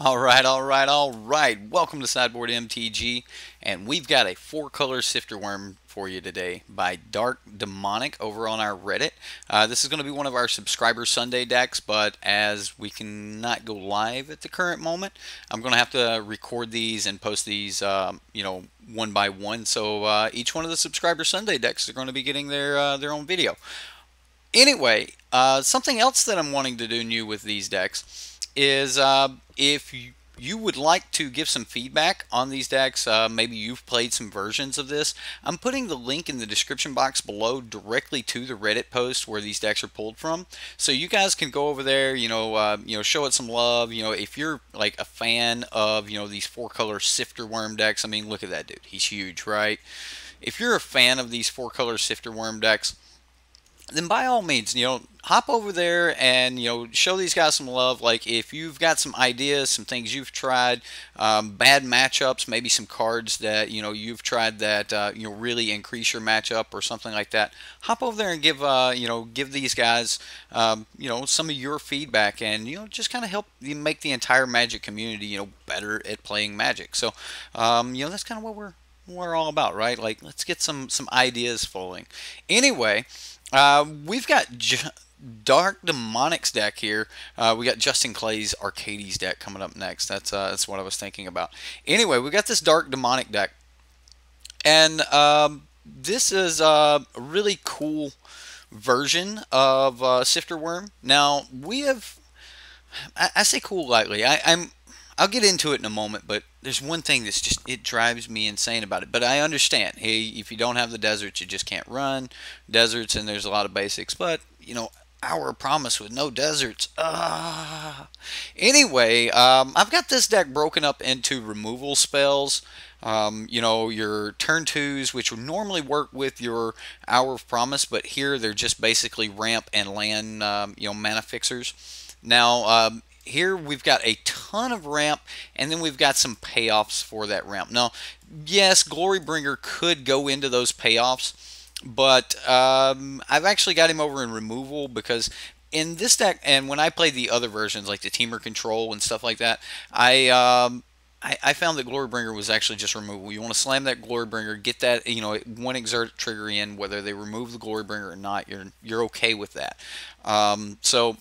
All right. Welcome to Sideboard MTG, and we've got a four-color Sifter Worm for you today by Dark Demonic over on our Reddit. This is going to be one of our Subscriber Sunday decks, but as we cannot go live at the current moment, I'm going to have to record these and post these, one by one. So each one of the Subscriber Sunday decks are going to be getting their own video. Anyway, something else that I'm wanting to do new with these decks is if you would like to give some feedback on these decks, maybe you've played some versions of this, I'm putting the link in the description box below directly to the Reddit post where these decks are pulled from. So you guys can go over there, show it some love. If you're like a fan of, these four-color Sifter Worm decks, I mean, look at that dude. He's huge, right? If you're a fan of these four-color Sifter Worm decks, then by all means, hop over there and, show these guys some love. Like, if you've got some ideas, some things you've tried, bad matchups, maybe some cards that, you've tried that, really increase your matchup or something like that, hop over there and give these guys, some of your feedback and, just kind of help you make the entire Magic community, better at playing Magic. So, that's kind of what we're all about, right? Like, let's get some ideas flowing. Anyway, we've got Dark Demonic's deck here. We got Justin Clay's Arcades deck coming up next. That's what I was thinking about. Anyway, we got this Dark Demonic deck, and this is a really cool version of Sifter Worm. Now we have, I say cool lightly. I'll get into it in a moment, but there's one thing that's just, it drives me insane about it. But I understand. Hey, if you don't have the deserts, you just can't run deserts, and there's a lot of basics. But, Hour of Promise with no deserts. Anyway, I've got this deck broken up into removal spells. Your turn twos, which would normally work with your Hour of Promise, but here they're just basically ramp and land, mana fixers. Now, here we've got a ton of ramp, and then we've got some payoffs for that ramp. Now, yes, Glorybringer could go into those payoffs, but I've actually got him over in removal because in this deck, and when I played the other versions like the Teamer Control and stuff like that, I found that Glorybringer was actually just removal. You want to slam that Glorybringer, get that, one exert trigger in, whether they remove the Glorybringer or not, you're okay with that. So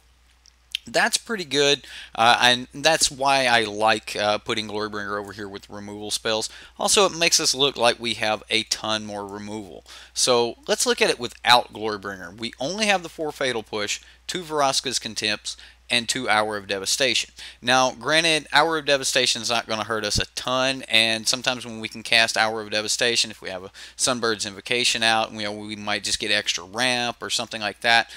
that's pretty good, and that's why I like putting Glorybringer over here with removal spells. Also, it makes us look like we have a ton more removal. So let's look at it without Glorybringer. We only have the 4 Fatal Push, 2 Vraska's Contempts, and 2 Hour of Devastation. Now, granted, Hour of Devastation is not going to hurt us a ton, and sometimes when we can cast Hour of Devastation, if we have a Sunbird's Invocation out, we might just get extra ramp or something like that.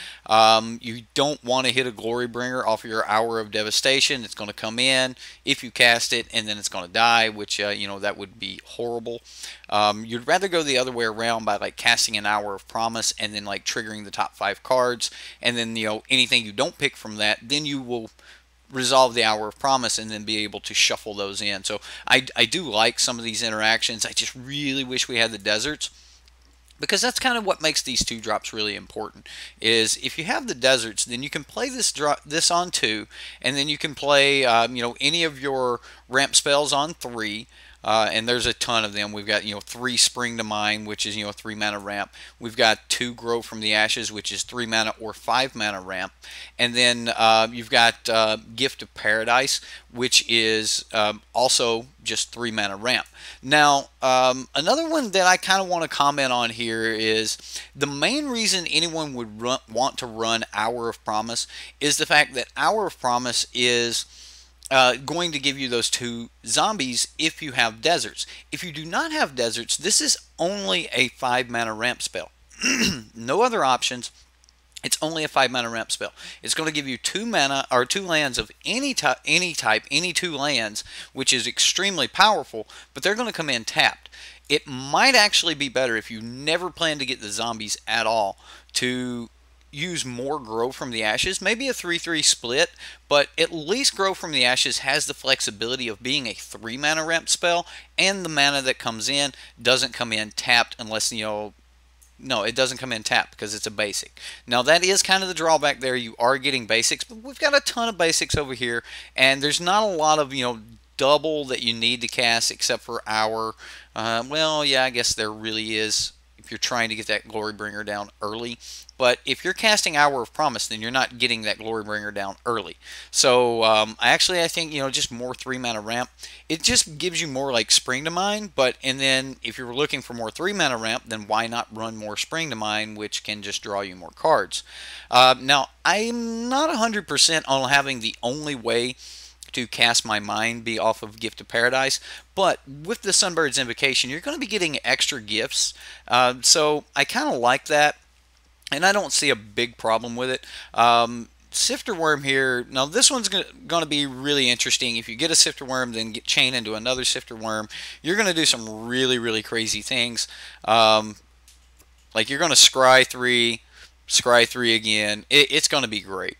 You don't want to hit a Glorybringer off of your Hour of Devastation. It's going to come in if you cast it, and then it's going to die, which, that would be horrible. You'd rather go the other way around by like casting an Hour of Promise and then like triggering the top 5 cards, and then anything you don't pick from that, then you will resolve the Hour of Promise and then be able to shuffle those in. So I do like some of these interactions. I just really wish we had the deserts, because that's kind of what makes these 2-drops really important. Is if you have the deserts, then you can play this on 2, and then you can play any of your ramp spells on 3. And there's a ton of them. We've got 3 Spring to Mind, which is 3 mana ramp. We've got 2 Grow from the Ashes, which is 3 mana or 5 mana ramp. And then you've got Gift of Paradise, which is also just 3 mana ramp. Now, another one that I kind of want to comment on here is the main reason anyone would want to run Hour of Promise is the fact that Hour of Promise is going to give you those 2 zombies if you have deserts. If you do not have deserts, this is only a 5 mana ramp spell. No other options. It's only a 5 mana ramp spell. It's going to give you 2 mana or 2 lands of any type, any 2 lands, which is extremely powerful, but they're going to come in tapped. It might actually be better if you never plan to get the zombies at all to use more Grow from the Ashes, maybe a 3-3 split, but at least Grow from the Ashes has the flexibility of being a 3 mana ramp spell, and the mana that comes in doesn't come in tapped unless No, it doesn't come in tapped because it's a basic. Now that is kind of the drawback there. You are getting basics, but we've got a ton of basics over here, and there's not a lot of double that you need to cast except for Hour. Well, yeah, I guess there really is if you're trying to get that Glory Bringer down early. But if you're casting Hour of Promise, then you're not getting that Glory Bringer down early. So actually, I think just more 3-mana ramp. It just gives you more like Spring to Mine. And then if you're looking for more 3-mana ramp, then why not run more Spring to Mine, which can just draw you more cards. Now I'm not 100% on having the only way to cast my mind be off of Gift of Paradise, but with the Sunbird's Invocation, you're going to be getting extra gifts. So I kind of like that, and I don't see a big problem with it. Sifter Wurm here, now this one's going to be really interesting. If you get a Sifter Wurm, then get chain into another Sifter Wurm, you're going to do some really, really crazy things. Like you're going to scry 3, scry 3 again. It's going to be great.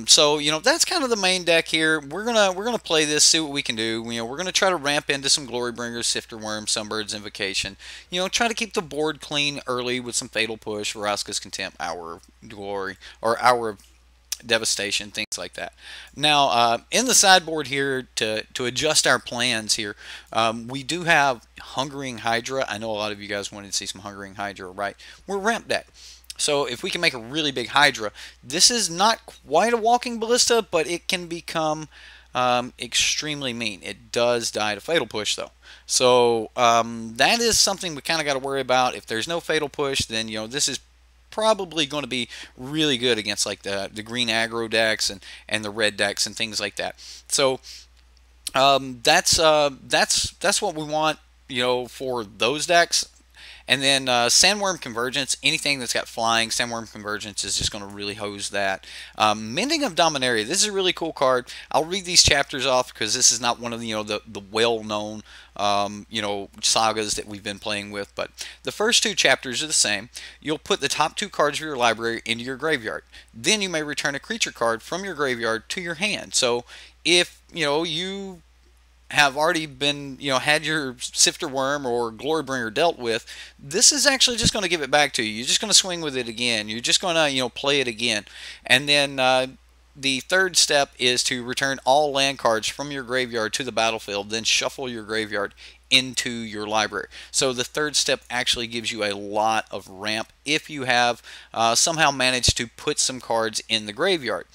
So that's kind of the main deck here. We're gonna play this, see what we can do. We're gonna try to ramp into some Glory Bringers, Sifter Wurm, Sunbird's Invocation. Try to keep the board clean early with some Fatal Push, Vraska's Contempt, Hour of Glory, or Hour of Devastation, things like that. Now, in the sideboard here, to adjust our plans here, we do have Hungering Hydra. I know a lot of you guys wanted to see some Hungering Hydra, right? We're ramp deck. So if we can make a really big Hydra, this is not quite a walking ballista, but it can become extremely mean. It does die to Fatal Push, though. So that is something we kind of got to worry about. If there's no Fatal Push, then this is probably going to be really good against like the green aggro decks and the red decks and things like that. So that's what we want for those decks. And then Sandworm Convergence, anything that's got flying, Sandworm Convergence is just going to really hose that. Mending of Dominaria, this is a really cool card. I'll read these chapters off because this is not one of the well-known sagas that we've been playing with. But the first 2 chapters are the same. You'll put the top 2 cards of your library into your graveyard. Then you may return a creature card from your graveyard to your hand. So if you have already been, had your Sifter Wurm or Glory Bringer dealt with, this is actually just going to give it back to you. You're just going to swing with it again. You're just going to, play it again. And then the third step is to return all land cards from your graveyard to the battlefield, then shuffle your graveyard into your library. So the third step actually gives you a lot of ramp if you have somehow managed to put some cards in the graveyard.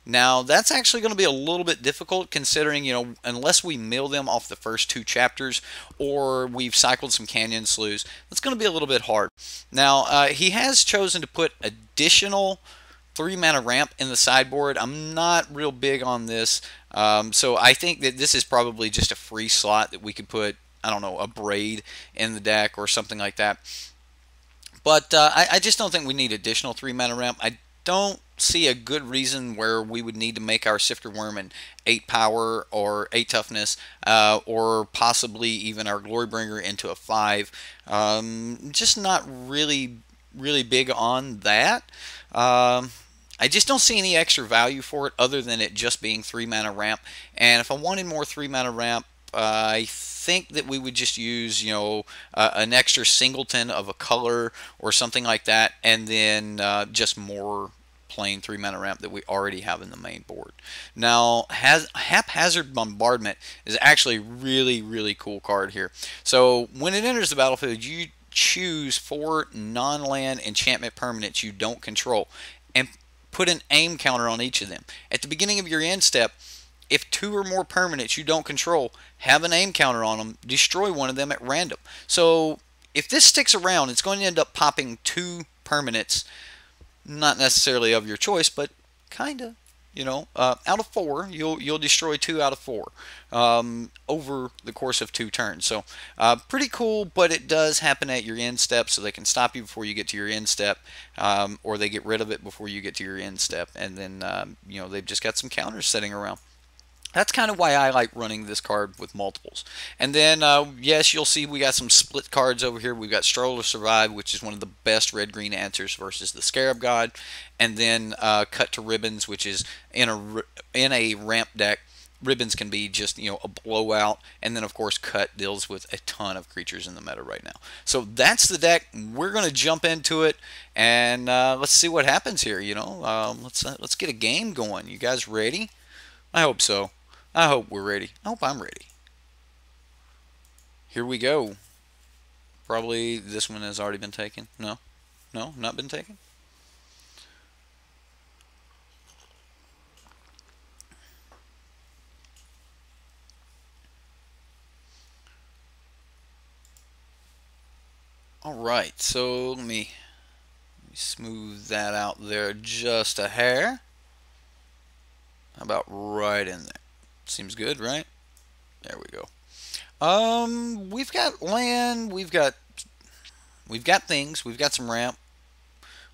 Now that's actually going to be a little bit difficult considering, unless we mill them off the first 2 chapters or we've cycled some Canyon Sloughs, it's going to be a little bit hard. Now he has chosen to put additional 3-mana ramp in the sideboard. I'm not real big on this, so I think that this is probably just a free slot that we could put, I don't know, a Braid in the deck or something like that. But I just don't think we need additional 3-mana ramp. I don't see a good reason where we would need to make our Sifter Wurm an 8 power or 8 toughness, or possibly even our Glory Bringer into a 5. Just not really big on that. I just don't see any extra value for it other than it just being 3-mana ramp. And if I wanted more 3-mana ramp, I think that we would just use, an extra singleton of a color or something like that, and then just more plain 3-mana ramp that we already have in the main board. Now, Haphazard Bombardment is actually a really cool card here. So when it enters the battlefield, you choose 4 non-land enchantment permanents you don't control and put an aim counter on each of them. At the beginning of your end step, if 2 or more permanents you don't control have an aim counter on them, destroy one of them at random. So if this sticks around, it's going to end up popping 2 permanents, not necessarily of your choice, but kind of, out of 4, you'll destroy 2 out of 4 over the course of 2 turns. So pretty cool, but it does happen at your end step, so they can stop you before you get to your end step, or they get rid of it before you get to your end step, and then they've just got some counters sitting around. That's kind of why I like running this card with multiples. And then, yes, you'll see we got some split cards over here. We've got Struggle to Survive, which is one of the best red-green answers versus the Scarab God. And then Cut to Ribbons, which is in a ramp deck. Ribbons can be just, a blowout, and then of course Cut deals with a ton of creatures in the meta right now. So that's the deck. We're gonna jump into it, and let's see what happens here. Let's get a game going. You guys ready? I hope so. I hope we're ready. I hope I'm ready. Here we go. Probably this one has already been taken. No, no, not been taken. Alright, so let me smooth that out there just a hair. How about right in there? Seems good, right? There we go. We've got land, we've got things, we've got some ramp.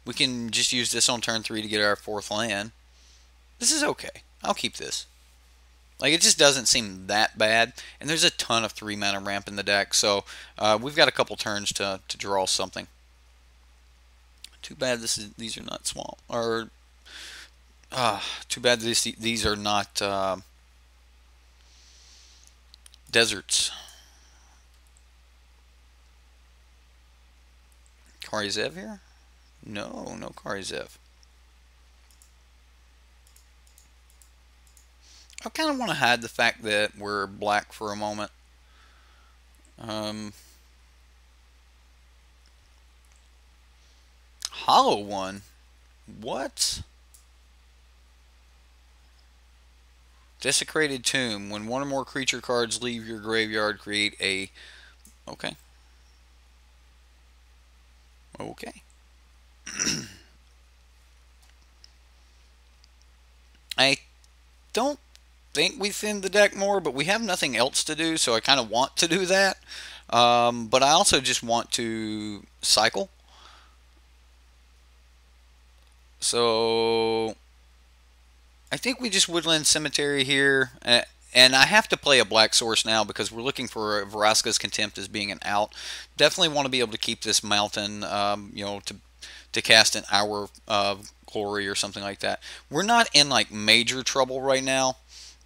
We can just use this on turn 3 to get our 4th land. This is okay. I'll keep this. Like, it just doesn't seem that bad, and there's a ton of 3-mana ramp in the deck, so we've got a couple turns to draw something. Too bad these are not swamp, or too bad these are not deserts. Karizev here? No, no Karizev. I kind of want to hide the fact that we're black for a moment. Hollow one? What? Desecrated Tomb. When one or more creature cards leave your graveyard, create a... Okay. Okay. I don't think we thinned the deck more, but we have nothing else to do, so I kind of want to do that. But I also just want to cycle. So I think we just Woodland Cemetery here. And I have to play a black source now because we're looking for Vraska's Contempt as being an out. Definitely want to be able to keep this mountain, to cast an Hour of Glory or something like that. We're not in like major trouble right now,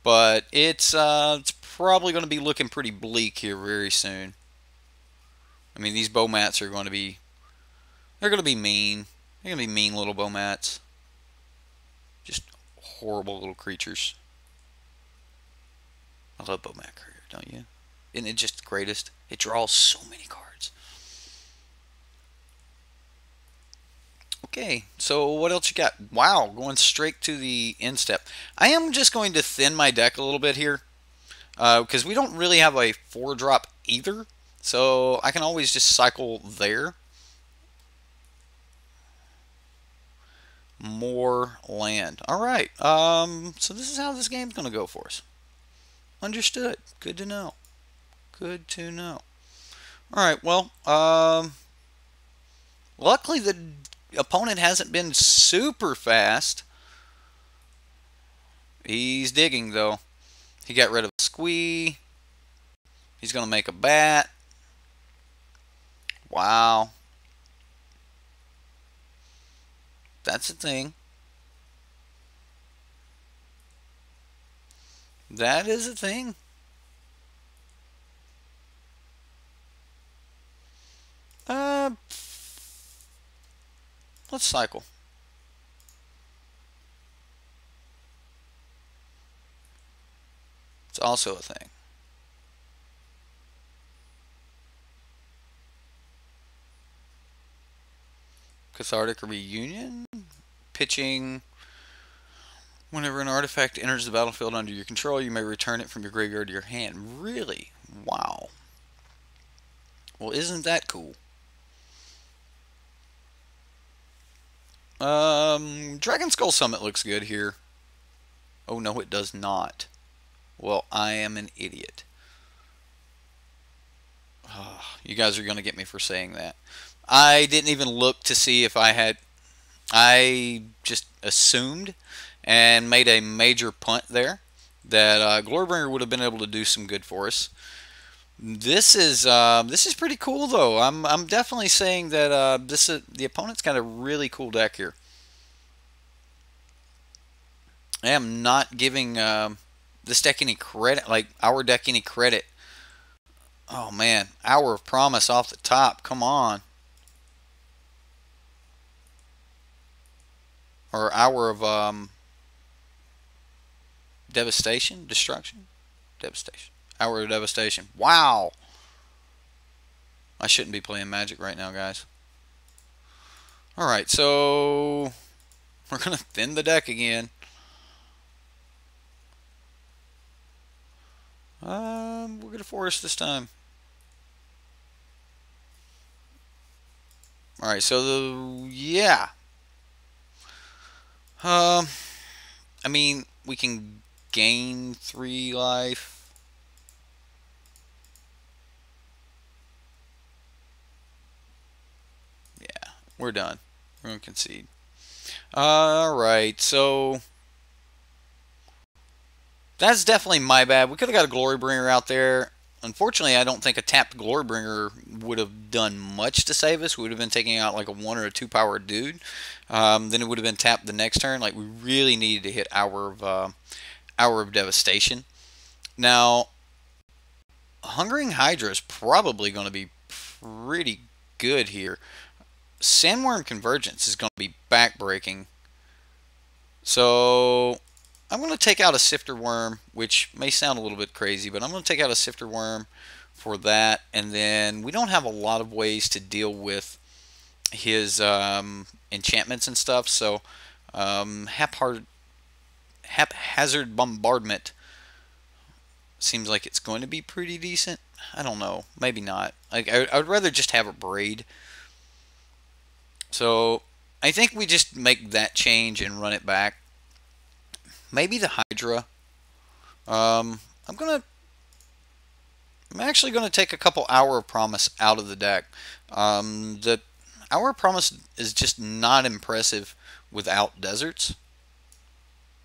but it's probably going to be looking pretty bleak here very soon. I mean, these Bowmats are going to be, they're going to be mean. They're going to be mean little Bowmats. Just horrible little creatures. I love Bowmat Courier, don't you? Isn't it just the greatest? It draws so many cards. Okay, so what else you got? Wow, going straight to the end step. I am just going to thin my deck a little bit here, because we don't really have a 4-drop either, so I can always just cycle there. More land. Alright, so this is how this game's going to go for us. Understood. Good to know. Good to know. Alright, well, luckily the opponent hasn't been super fast. He's digging, though. He got rid of Squee. He's going to make a bat. Wow. That's a thing. That is a thing. Let's cycle. It's also a thing. Cathartic Reunion. Pitching. Whenever an artifact enters the battlefield under your control, you may return it from your graveyard to your hand. Really? Wow. Well, isn't that cool? Dragon Skull Summit looks good here. Oh, no, it does not. Well, I am an idiot. Oh, you guys are going to get me for saying that. I didn't even look to see if I had... I just assumed and made a major punt there that Glorybringer would have been able to do some good for us. This is pretty cool though. I'm definitely saying that the opponent's got a really cool deck here. I am not giving this deck any credit, like our deck any credit. Oh man, Hour of Promise off the top. Come on. Or Hour of Devastation, Destruction, Devastation. Hour of Devastation. Wow. I shouldn't be playing Magic right now, guys. All right, so we're gonna thin the deck again. We're gonna force this time. All right, so yeah. I mean, we can gain 3 life. Yeah, we're done. We're gonna concede. All right, so that's definitely my bad. We could have got a Glorybringer out there. Unfortunately, I don't think a tapped Glorybringer would have done much to save us. We would have been taking out like a 1 or a 2 power dude. Then it would have been tapped the next turn. Like, we really needed to hit Hour of Devastation. Now, Hungering Hydra is probably going to be pretty good here. Sandworm Convergence is going to be backbreaking. So I'm going to take out a Sifter Wurm, which may sound a little bit crazy, but I'm going to take out a Sifter Wurm for that. And then we don't have a lot of ways to deal with his enchantments and stuff. So haphazard Bombardment seems like it's going to be pretty decent. I don't know. Maybe not. Like, I would rather just have a Braid. So I think we just make that change and run it back. Maybe the Hydra. I'm actually gonna take a couple Hour of Promise out of the deck. The Hour of Promise is just not impressive without deserts.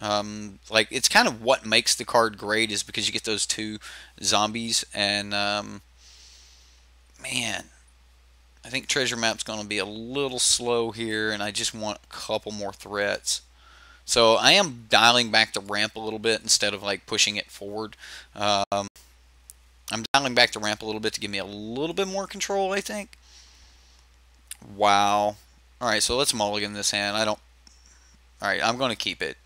Like, it's kind of what makes the card great, is because you get those 2 zombies, and man, I think Treasure Map's going to be a little slow here, and I just want a couple more threats. So I am dialing back the ramp a little bit instead of like pushing it forward. I'm dialing back the ramp a little bit to give me a little bit more control, I think. Wow. Alright, so let's mulligan this hand. Alright, I'm going to keep it.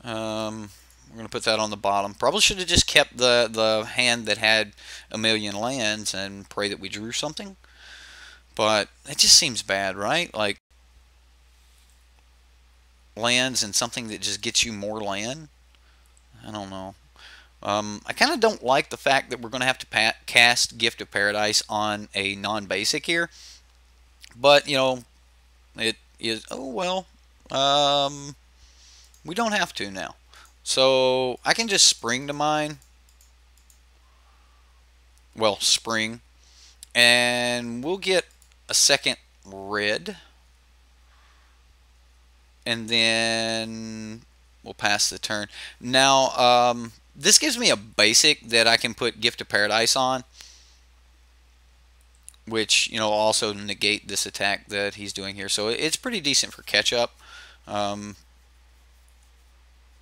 We're going to put that on the bottom. Probably should have just kept the hand that had a million lands and pray that we drew something. But it just seems bad, right? Like, lands and something that just gets you more land. I don't know. I kind of don't like the fact that we're going to have to cast Gift of Paradise on a non-basic here. But, you know, it is... Oh, well. We don't have to now. So, I can just spring to mine. Well, spring. And we'll get a second red. And then we'll pass the turn. Now, this gives me a basic that I can put Gift of Paradise on, which, you know, also negate this attack that he's doing here. So it's pretty decent for catch-up. But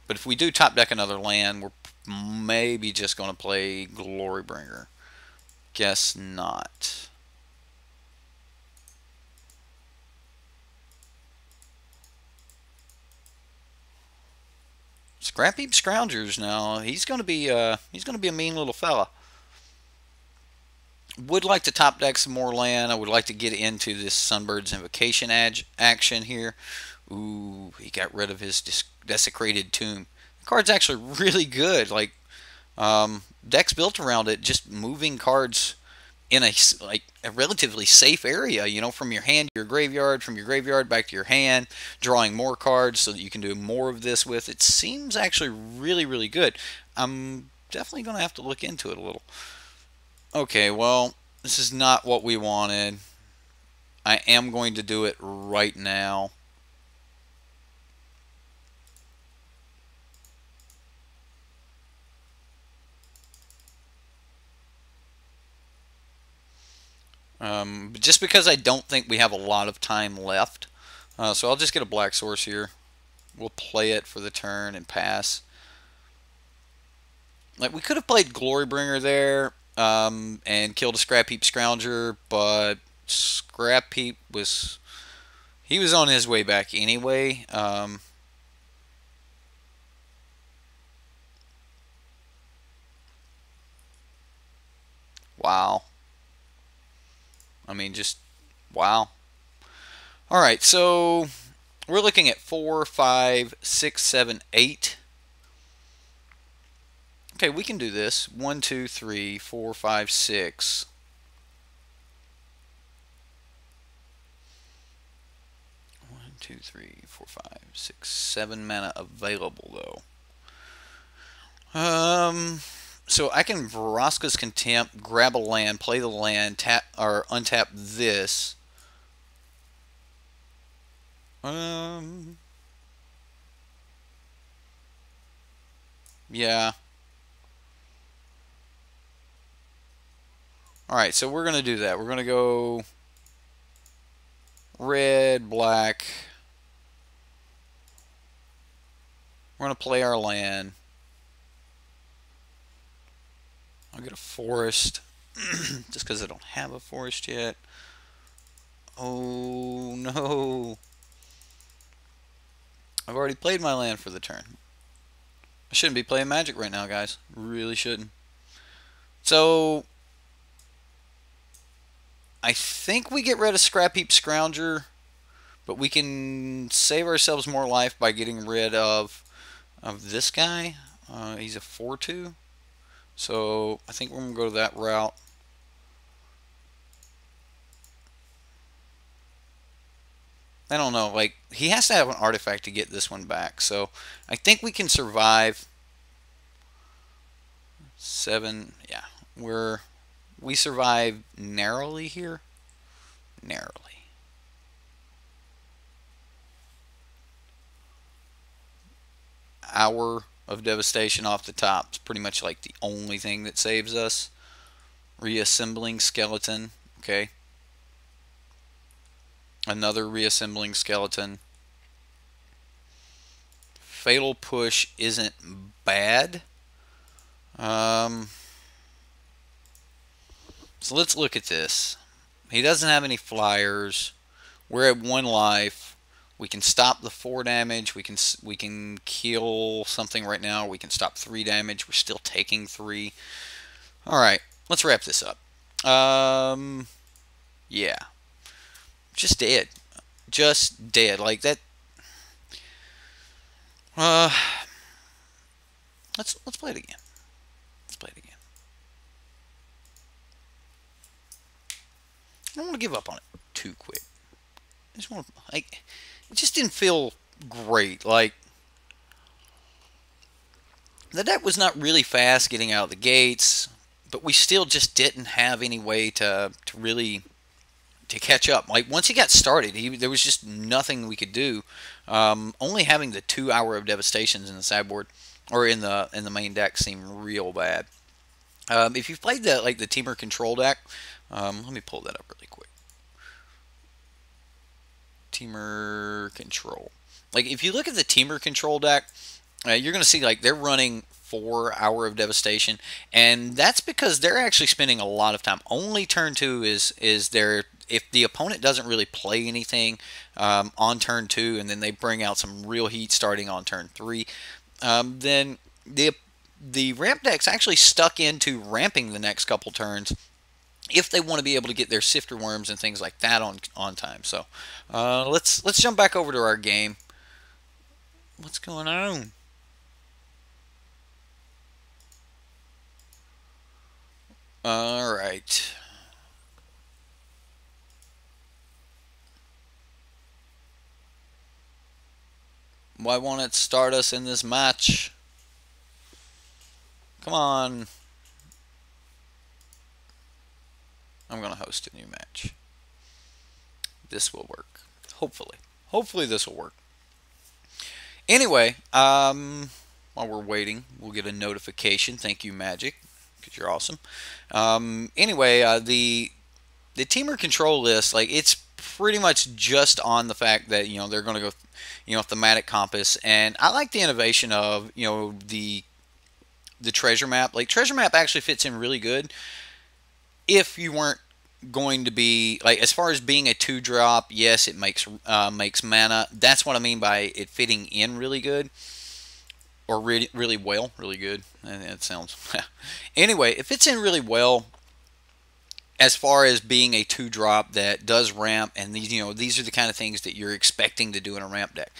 if we do top deck another land, we're maybe just going to play Glorybringer. Guess not. Scrappy Scroungers now. He's gonna be a mean little fella. Would like to top deck some more land. I would like to get into this Sunbird's Invocation action here. Ooh, he got rid of his Desecrated Tomb. The card's actually really good. Like, deck's built around it, just moving cards in a relatively safe area, you know, from your hand to your graveyard, from your graveyard back to your hand, drawing more cards so that you can do more of this with. It seems actually really, really good. I'm definitely going to have to look into it a little. Okay, well, this is not what we wanted. I am going to do it right now. Just because I don't think we have a lot of time left. So I'll just get a black source here. We'll play it for the turn and pass. Like, we could have played Glorybringer there and killed a Scrap Heap Scrounger, but Scrap Heap was... He was on his way back anyway. Wow. I mean, just wow. All right, so we're looking at 4, 5, 6, 7, 8. Okay, we can do this. 1, 2, 3, 4, 5, 6. 1, 2, 3, 4, 5, 6, 7 mana available though. So I can Vraska's Contempt, grab a land, play the land, tap or untap this. Yeah. Alright, so we're going to do that. We're going to go red, black. We're going to play our land. I'll get a forest. Just because I don't have a forest yet. Oh, no. I've already played my land for the turn. I shouldn't be playing Magic right now, guys. Really shouldn't. So, I think we get rid of Scrap Heap Scrounger, but we can save ourselves more life by getting rid of this guy. He's a 4/2. So, I think we're going to go that route. I don't know, like, he has to have an artifact to get this one back, so I think we can survive. 7, yeah, we survive narrowly here. Narrowly. Hour of devastation off the top is pretty much like the only thing that saves us. Reassembling skeleton, okay. Another reassembling skeleton. Fatal Push isn't bad. So let's look at this. He doesn't have any flyers. We're at 1 life. We can stop the 4 damage. We can kill something right now. We can stop 3 damage. We're still taking 3. All right, let's wrap this up. Yeah. Just dead. Just dead. Like that. Let's play it again. Let's play it again. I don't want to give up on it too quick. I just want to, like, it just didn't feel great. Like, the deck was not really fast getting out of the gates, but we still just didn't have any way to really to catch up. Like, once he got started, there was just nothing we could do. Only having the 2 hour of devastations in the sideboard or in the main deck seemed real bad. If you've played the Teamer Control deck, let me pull that up really quick. Teamer Control. Like, if you look at the Teamer Control deck, you're going to see like they're running 4 hour of devastation, and that's because they're actually spending a lot of time. Only turn 2 is their, if the opponent doesn't really play anything on turn 2, and then they bring out some real heat starting on turn 3, then the ramp deck's actually stuck into ramping the next couple turns if they want to be able to get their Sifter Wurms and things like that on time. So let's jump back over to our game. What's going on? All right. Why won't it start us in this match? Come on. I'm going to host a new match. This will work. Hopefully. Hopefully this will work. Anyway, while we're waiting, we'll get a notification. Thank you, Magic, because you're awesome. Anyway, the Teamer Control list, like, it's pretty much just on the fact that, you know, they're going to go, you know, thematic compass, and I like the innovation of, you know, the the treasure map. Like treasure map actually fits in really good if you weren't going to be like, as far as being a 2-drop. Yes, it makes mana. That's what I mean by it fitting in really good, or really well, really good. It sounds anyway. It fits in really well as far as being a 2-drop that does ramp, and these are the kind of things that you're expecting to do in a ramp deck.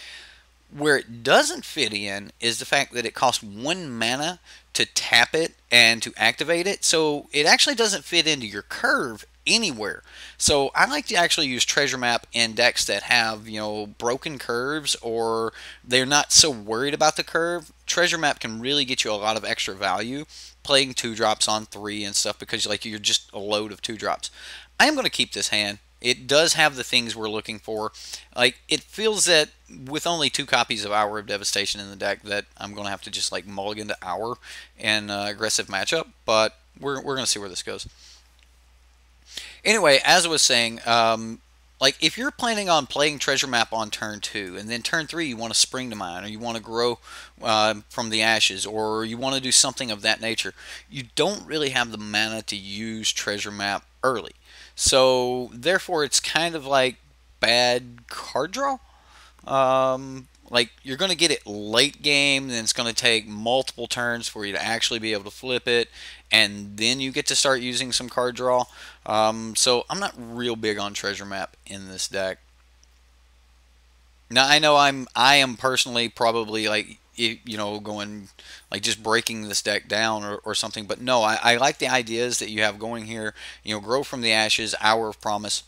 Where it doesn't fit in is the fact that it costs 1 mana to tap it and to activate it, so it actually doesn't fit into your curve anywhere. So I like to actually use treasure map in decks that have broken curves, or they're not so worried about the curve. Treasure map can really get you a lot of extra value playing 2-drops on 3 and stuff, because you're just a load of 2-drops. I am going to keep this hand. It does have the things we're looking for. Like, it feels that with only 2 copies of Hour of Devastation in the deck, that I'm going to have to just like mulligan to Hour and aggressive matchup. But we're going to see where this goes. Anyway, as I was saying, like if you're planning on playing treasure map on turn 2, and then turn 3 you want to spring to mine, or you want to grow from the ashes, or you want to do something of that nature, you don't really have the mana to use treasure map early. So therefore it's kind of like bad card draw. Like you're going to get it late game, then it's going to take multiple turns for you to actually be able to flip it, and then you get to start using some card draw. So I'm not real big on treasure map in this deck. Now I know I am personally probably like going like just breaking this deck down or something, but no, I like the ideas that you have going here. Grow from the ashes, Hour of Promise.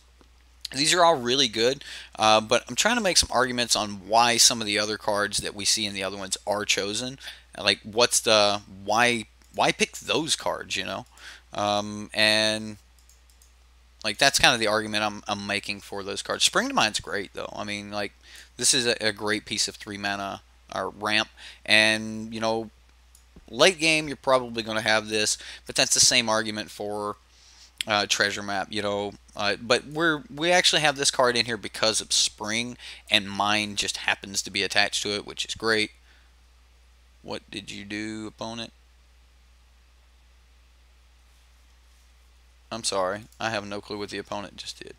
These are all really good, but I'm trying to make some arguments on why some of the other cards that we see in the other ones are chosen. Like, what's the why pick those cards? And like that's kind of the argument I'm making for those cards. Spring to Mind's great though. I mean, like this is a great piece of 3 mana or ramp, and late game you're probably going to have this, but that's the same argument for treasure map, but we actually have this card in here because of spring, and mine just happens to be attached to it, which is great. What did you do, opponent? I'm sorry, I have no clue what the opponent just did.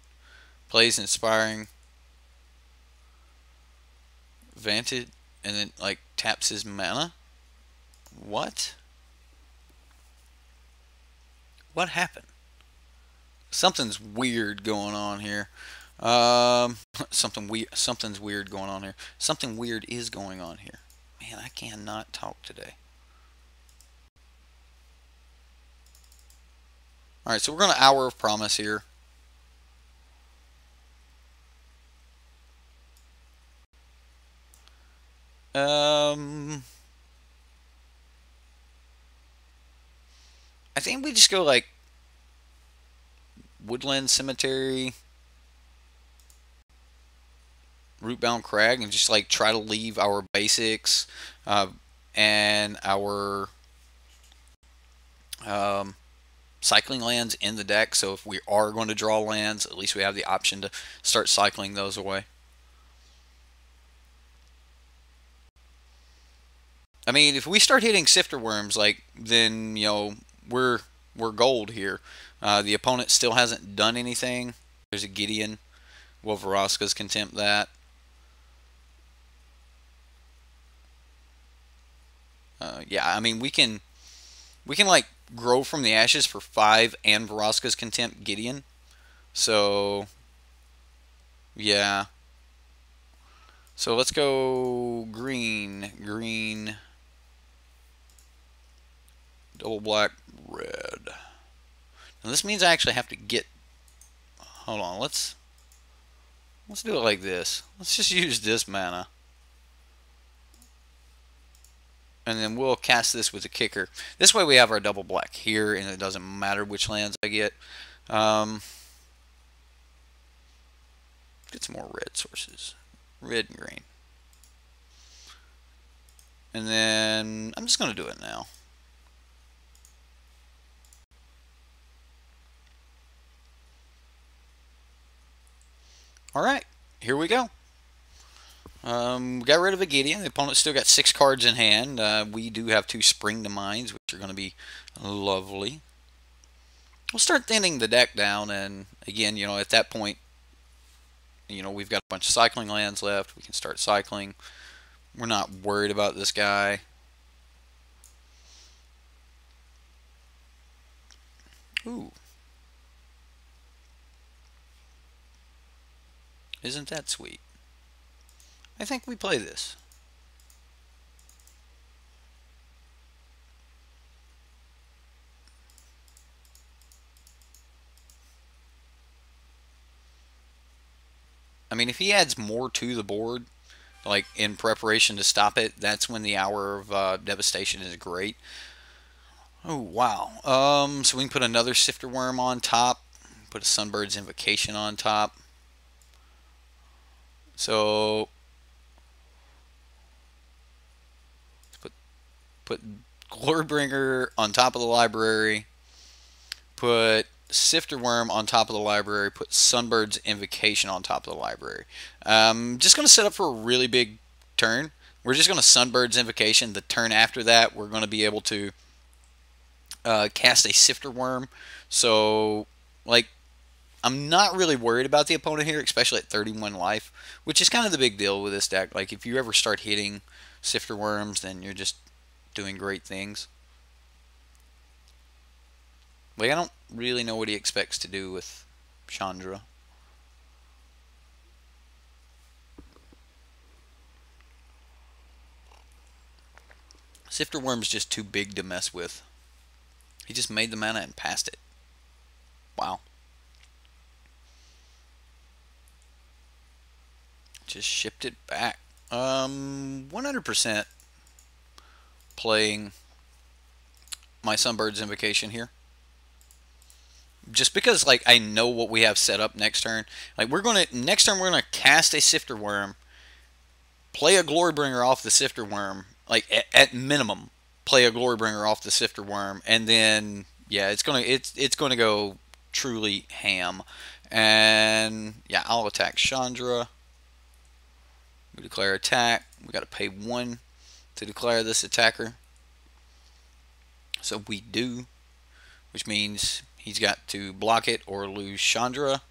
Plays Inspiring Vantage and then like taps his mana. What happened? Something's weird going on here. Something's weird going on here. Something weird is going on here. Man, I cannot talk today. Alright, so we're going to Hour of Promise here. I think we just go like Woodland Cemetery, Rootbound Crag, and just like try to leave our basics and our cycling lands in the deck. So if we are going to draw lands, at least we have the option to start cycling those away. I mean, if we start hitting Sifter Wurms, like then we're gold here. The opponent still hasn't done anything. There's a Gideon. Will Vraska's Contempt that? Yeah, I mean we can like grow from the ashes for 5 and Vraska's Contempt Gideon. So yeah. So let's go green, double black, red. Now this means I actually have to get. Hold on, let's do it like this. Let's just use this mana, and then we'll cast this with a kicker. This way we have our double black here, and it doesn't matter which lands I get. Get some more red sources, red and green, and then I'm just going to do it now. All right, here we go. Got rid of a Gideon. The opponent still got 6 cards in hand. We do have 2 Spring to Mines, which are going to be lovely. We'll start thinning the deck down, and again, at that point, we've got a bunch of cycling lands left. We can start cycling. We're not worried about this guy. Ooh. Isn't that sweet? I think we play this. I mean, if he adds more to the board, like in preparation to stop it, that's when the Hour of Devastation is great. Oh, wow. So we can put another Sifter Wurm on top, put a Sunbird's Invocation on top. So put Glorybringer on top of the library, put Sifter Wurm on top of the library, put Sunbird's Invocation on top of the library. Just going to set up for a really big turn. We're just going to Sunbird's Invocation. The turn after that, we're going to be able to cast a Sifter Wurm. So, like, I'm not really worried about the opponent here, especially at 31 life, which is kind of the big deal with this deck. Like, if you ever start hitting Sifter Wurms, then you're just doing great things. Like, I don't really know what he expects to do with Chandra. Sifter Wurm's just too big to mess with. He just made the mana and passed it. Wow. Just shipped it back. 100% playing my Sunbird's Invocation here. Just because, like, I know what we have set up next turn. Like, next turn we're gonna cast a Sifter Wurm, play a Glorybringer off the Sifter Wurm, like at minimum, play a Glorybringer off the Sifter Wurm, and then yeah, it's gonna go truly ham. And yeah, I'll attack Chandra. We declare attack. We got to pay 1 to declare this attacker. So we do, which means he's got to block it or lose Chandra.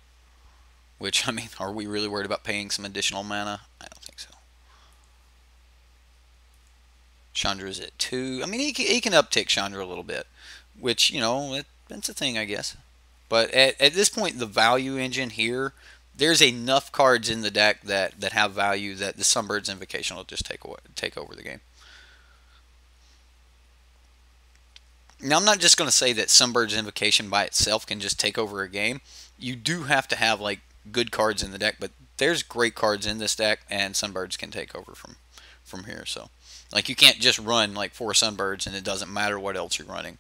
Which, I mean, are we really worried about paying some additional mana? I don't think so. Chandra's at 2. I mean, he can uptick Chandra a little bit, which, that's a thing, I guess. But at this point, the value engine here, there's enough cards in the deck that have value that the Sunbird's Invocation will just take over the game. Now, I'm not just going to say that Sunbird's Invocation by itself can just take over a game. You do have to have, like, good cards in the deck, but there's great cards in this deck, and Sunbirds can take over from here. So, like, you can't just run, like, 4 Sunbirds, and it doesn't matter what else you're running.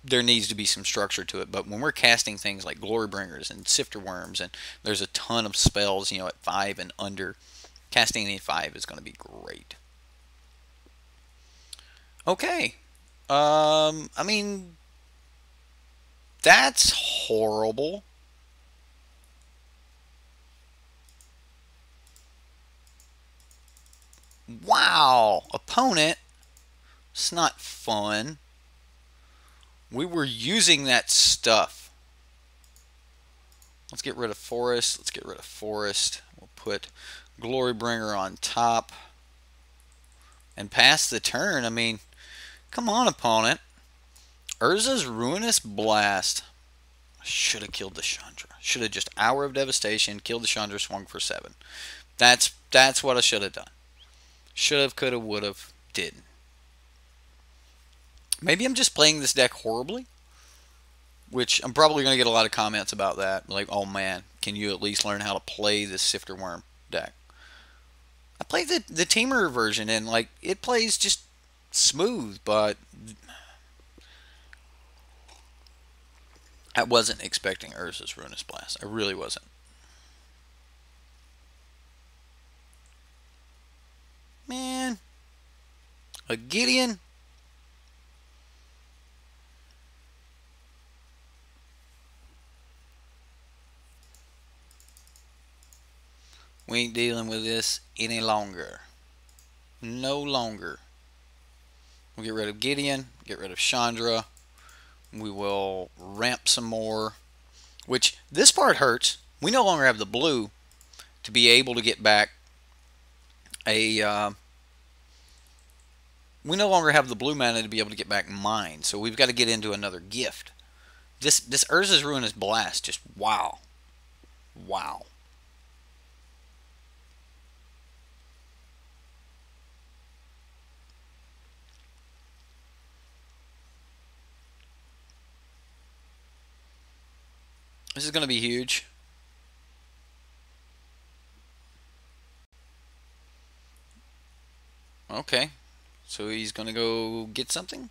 There needs to be some structure to it. But when we're casting things like Glorybringers and Sifter Wurms, and there's a ton of spells, at 5 and under, casting any 5 is going to be great. Okay. I mean, that's horrible. Wow. Opponent. It's not fun. We were using that stuff. Let's get rid of Forest. Let's get rid of Forest. We'll put Glorybringer on top. And pass the turn. I mean, come on, opponent. Urza's Ruinous Blast. Should have killed the Chandra. Should have just Hour of Devastation, killed the Chandra, swung for 7. That's what I should have done. Should have, could have, would have, didn't. Maybe I'm just playing this deck horribly, which I'm probably going to get a lot of comments about that. Like, oh man, can you at least learn how to play this Sifter Wurm deck? I played the Teamer version, and like it plays just smooth, but I wasn't expecting Urza's Ruinous Blast. I really wasn't. Man, a Gideon? We ain't dealing with this any longer. No longer. We'll get rid of Gideon, get rid of Chandra. We will ramp some more, which this part hurts. We no longer have the blue to be able to get back a... we no longer have the blue mana to be able to get back mine, so we've got to get into another gift. This Urza's Ruinous Blast, just wow. Wow. This is going to be huge. Okay. So he's going to go get something?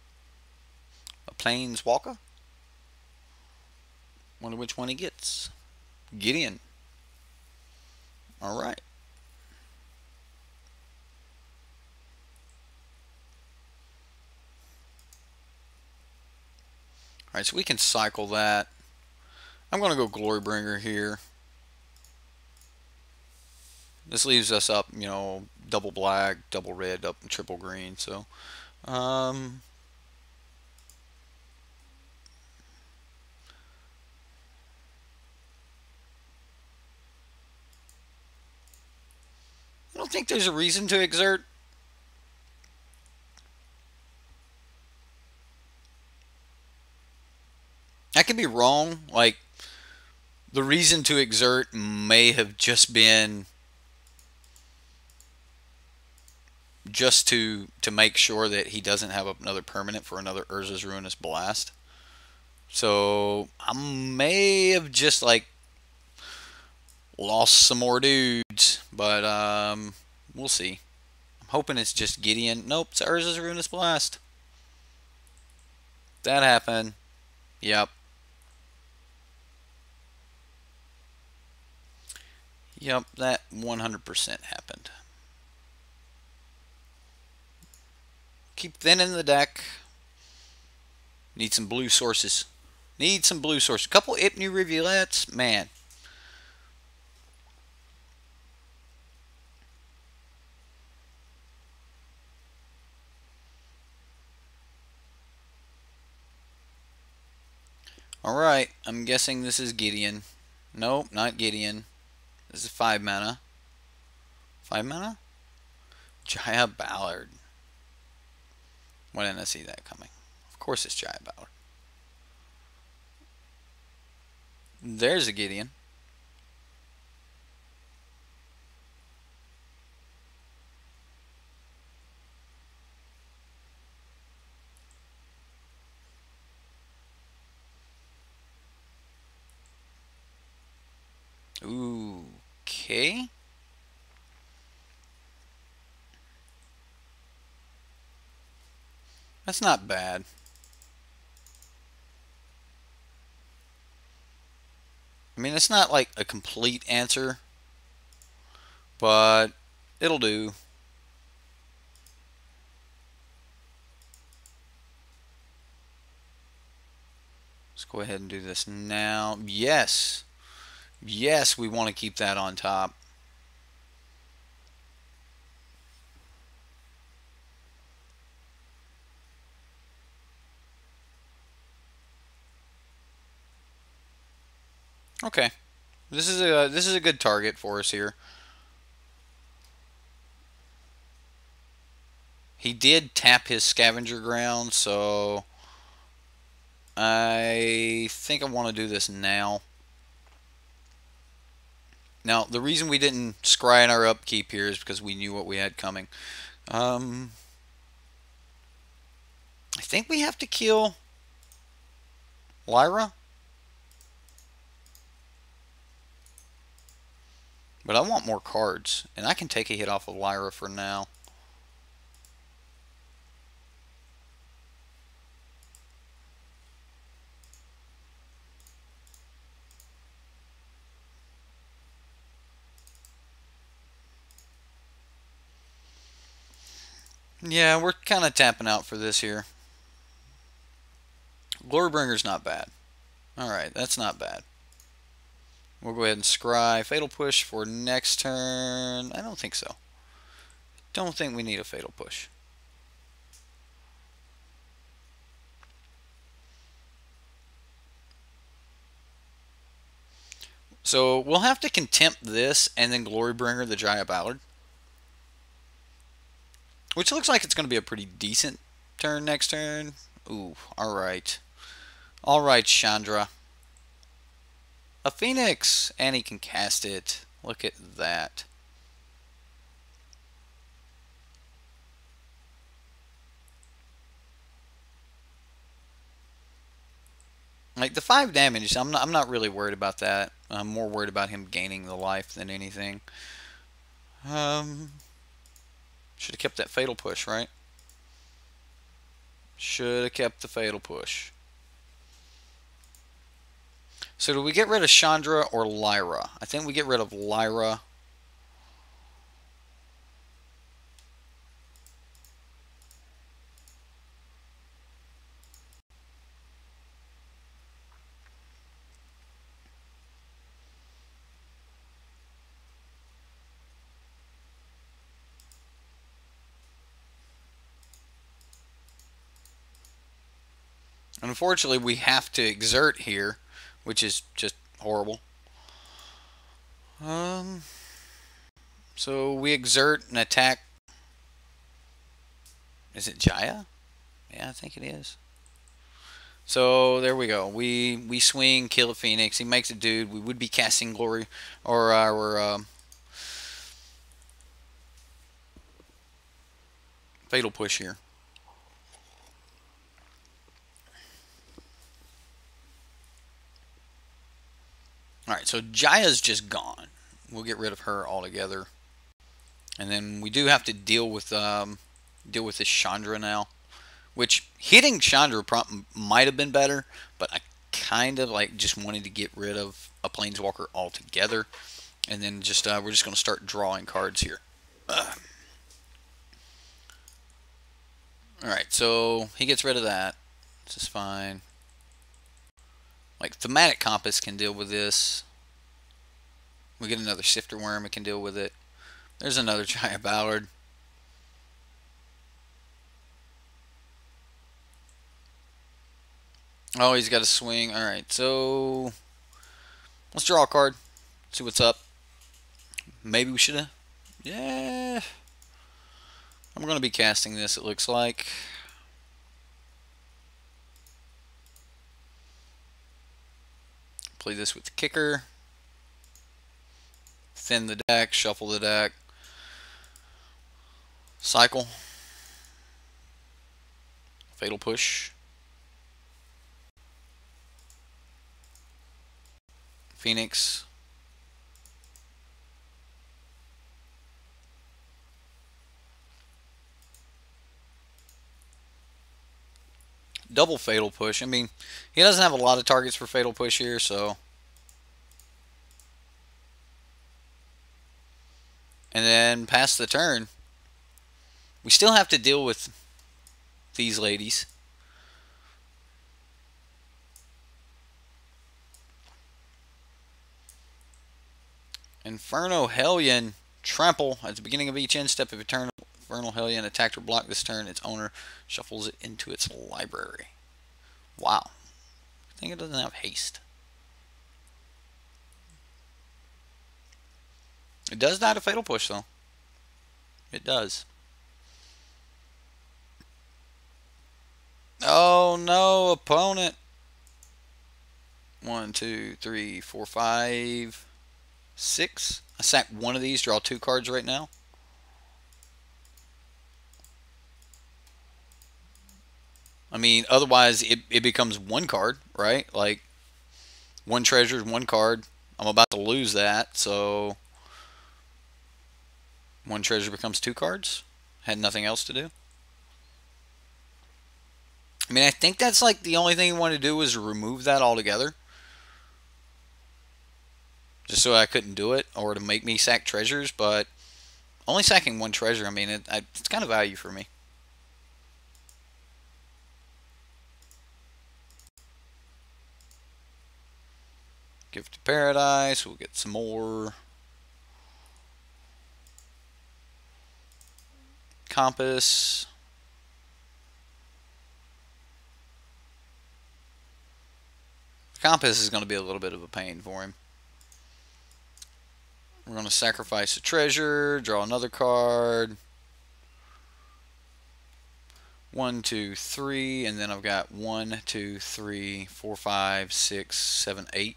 A Planeswalker? Wonder which one he gets. Gideon. Alright. Alright, so we can cycle that. I'm going to go Glorybringer here. This leaves us up, you know, double black, double red, up triple green. So, I don't think there's a reason to exert. I could be wrong. Like, the reason to exert may have just been just to make sure that he doesn't have another permanent for another Urza's Ruinous Blast. So I may have just like lost some more dudes, but we'll see. I'm hoping it's just Gideon. Nope, it's Urza's Ruinous Blast. That happened. Yep. Yep, that 100% happened. Keep thinning the deck. Need some blue sources. Need some blue sources. A couple Ipnu Rivulets, man. Alright, I'm guessing this is Gideon. Nope, not Gideon. This is 5 mana. 5 mana? Jaya Ballard. Why didn't I see that coming? Of course it's Jaya Ballard. There's a Gideon. Ooh, okay. That's not bad. I mean, it's not like a complete answer, but it'll do. Let's go ahead and do this now. Yes. Yes, we want to keep that on top. Okay. This is a good target for us here. He did tap his scavenger ground, so I think I want to do this now. Now, the reason we didn't scry in our upkeep here is because we knew what we had coming. I think we have to kill Lyra. But I want more cards, and I can take a hit off of Lyra for now. Yeah, we're kind of tapping out for this here. Glorbringer's not bad. Alright, that's not bad. We'll go ahead and scry Fatal Push for next turn. I don't think so. Don't think we need a Fatal Push. So we'll have to Contempt this and then Glorybringer the Giant Ballard. Which looks like it's going to be a pretty decent turn next turn. Ooh, alright. Alright, Chandra. A Phoenix! And he can cast it. Look at that. Like the 5 damage, I'm not really worried about that. I'm more worried about him gaining the life than anything. Should have kept that Fatal Push, right? Should have kept the Fatal Push. So do we get rid of Chandra or Lyra? I think we get rid of Lyra. Unfortunately, we have to exert here, which is just horrible. So we exert and attack. Is it Jaya? Yeah, I think it is. So there we go. We swing, kill a Phoenix. He makes a dude. We would be casting Glory or our Fatal Push here. Alright, so Jaya's just gone. We'll get rid of her altogether. And then we do have to deal with this Chandra now. Which, hitting Chandra might have been better, but I kind of like just wanted to get rid of a Planeswalker altogether. And then just we're just going to start drawing cards here. Alright, so he gets rid of that. This is fine. Like, Thematic Compass can deal with this. We get another Sifter Wurm, it can deal with it. There's another Giant Ballard. Oh, he's got a swing. Alright, so let's draw a card. See what's up. Maybe we should have. Yeah. I'm going to be casting this, it looks like. Play this with the kicker. Thin the deck, shuffle the deck. Cycle. Fatal Push. Phoenix. Double Fatal Push. I mean, he doesn't have a lot of targets for Fatal Push here, so. And then pass the turn. We still have to deal with these ladies. Inferno Hellion. Trample. At the beginning of each end step of a turn, Infernal Hellion attacked or blocked this turn. Its owner shuffles it into its library. Wow. I think it doesn't have haste. It does not a Fatal Push, though. It does. Oh, no, opponent. 1, 2, 3, 4, 5, 6. I sack one of these, draw 2 cards right now. I mean, otherwise it becomes 1 card, right? Like, 1 treasure is 1 card. I'm about to lose that, so 1 treasure becomes 2 cards. Had nothing else to do. I mean, I think that's like the only thing you want to do is remove that altogether. Just so I couldn't do it, or to make me sack treasures, but only sacking 1 treasure, I mean, it's kind of value for me. Gift of Paradise. We'll get some more. Compass. Compass is going to be a little bit of a pain for him. We're going to sacrifice a treasure, draw another card. 1, 2, 3, and then I've got 1, 2, 3, 4, 5, 6, 7, 8.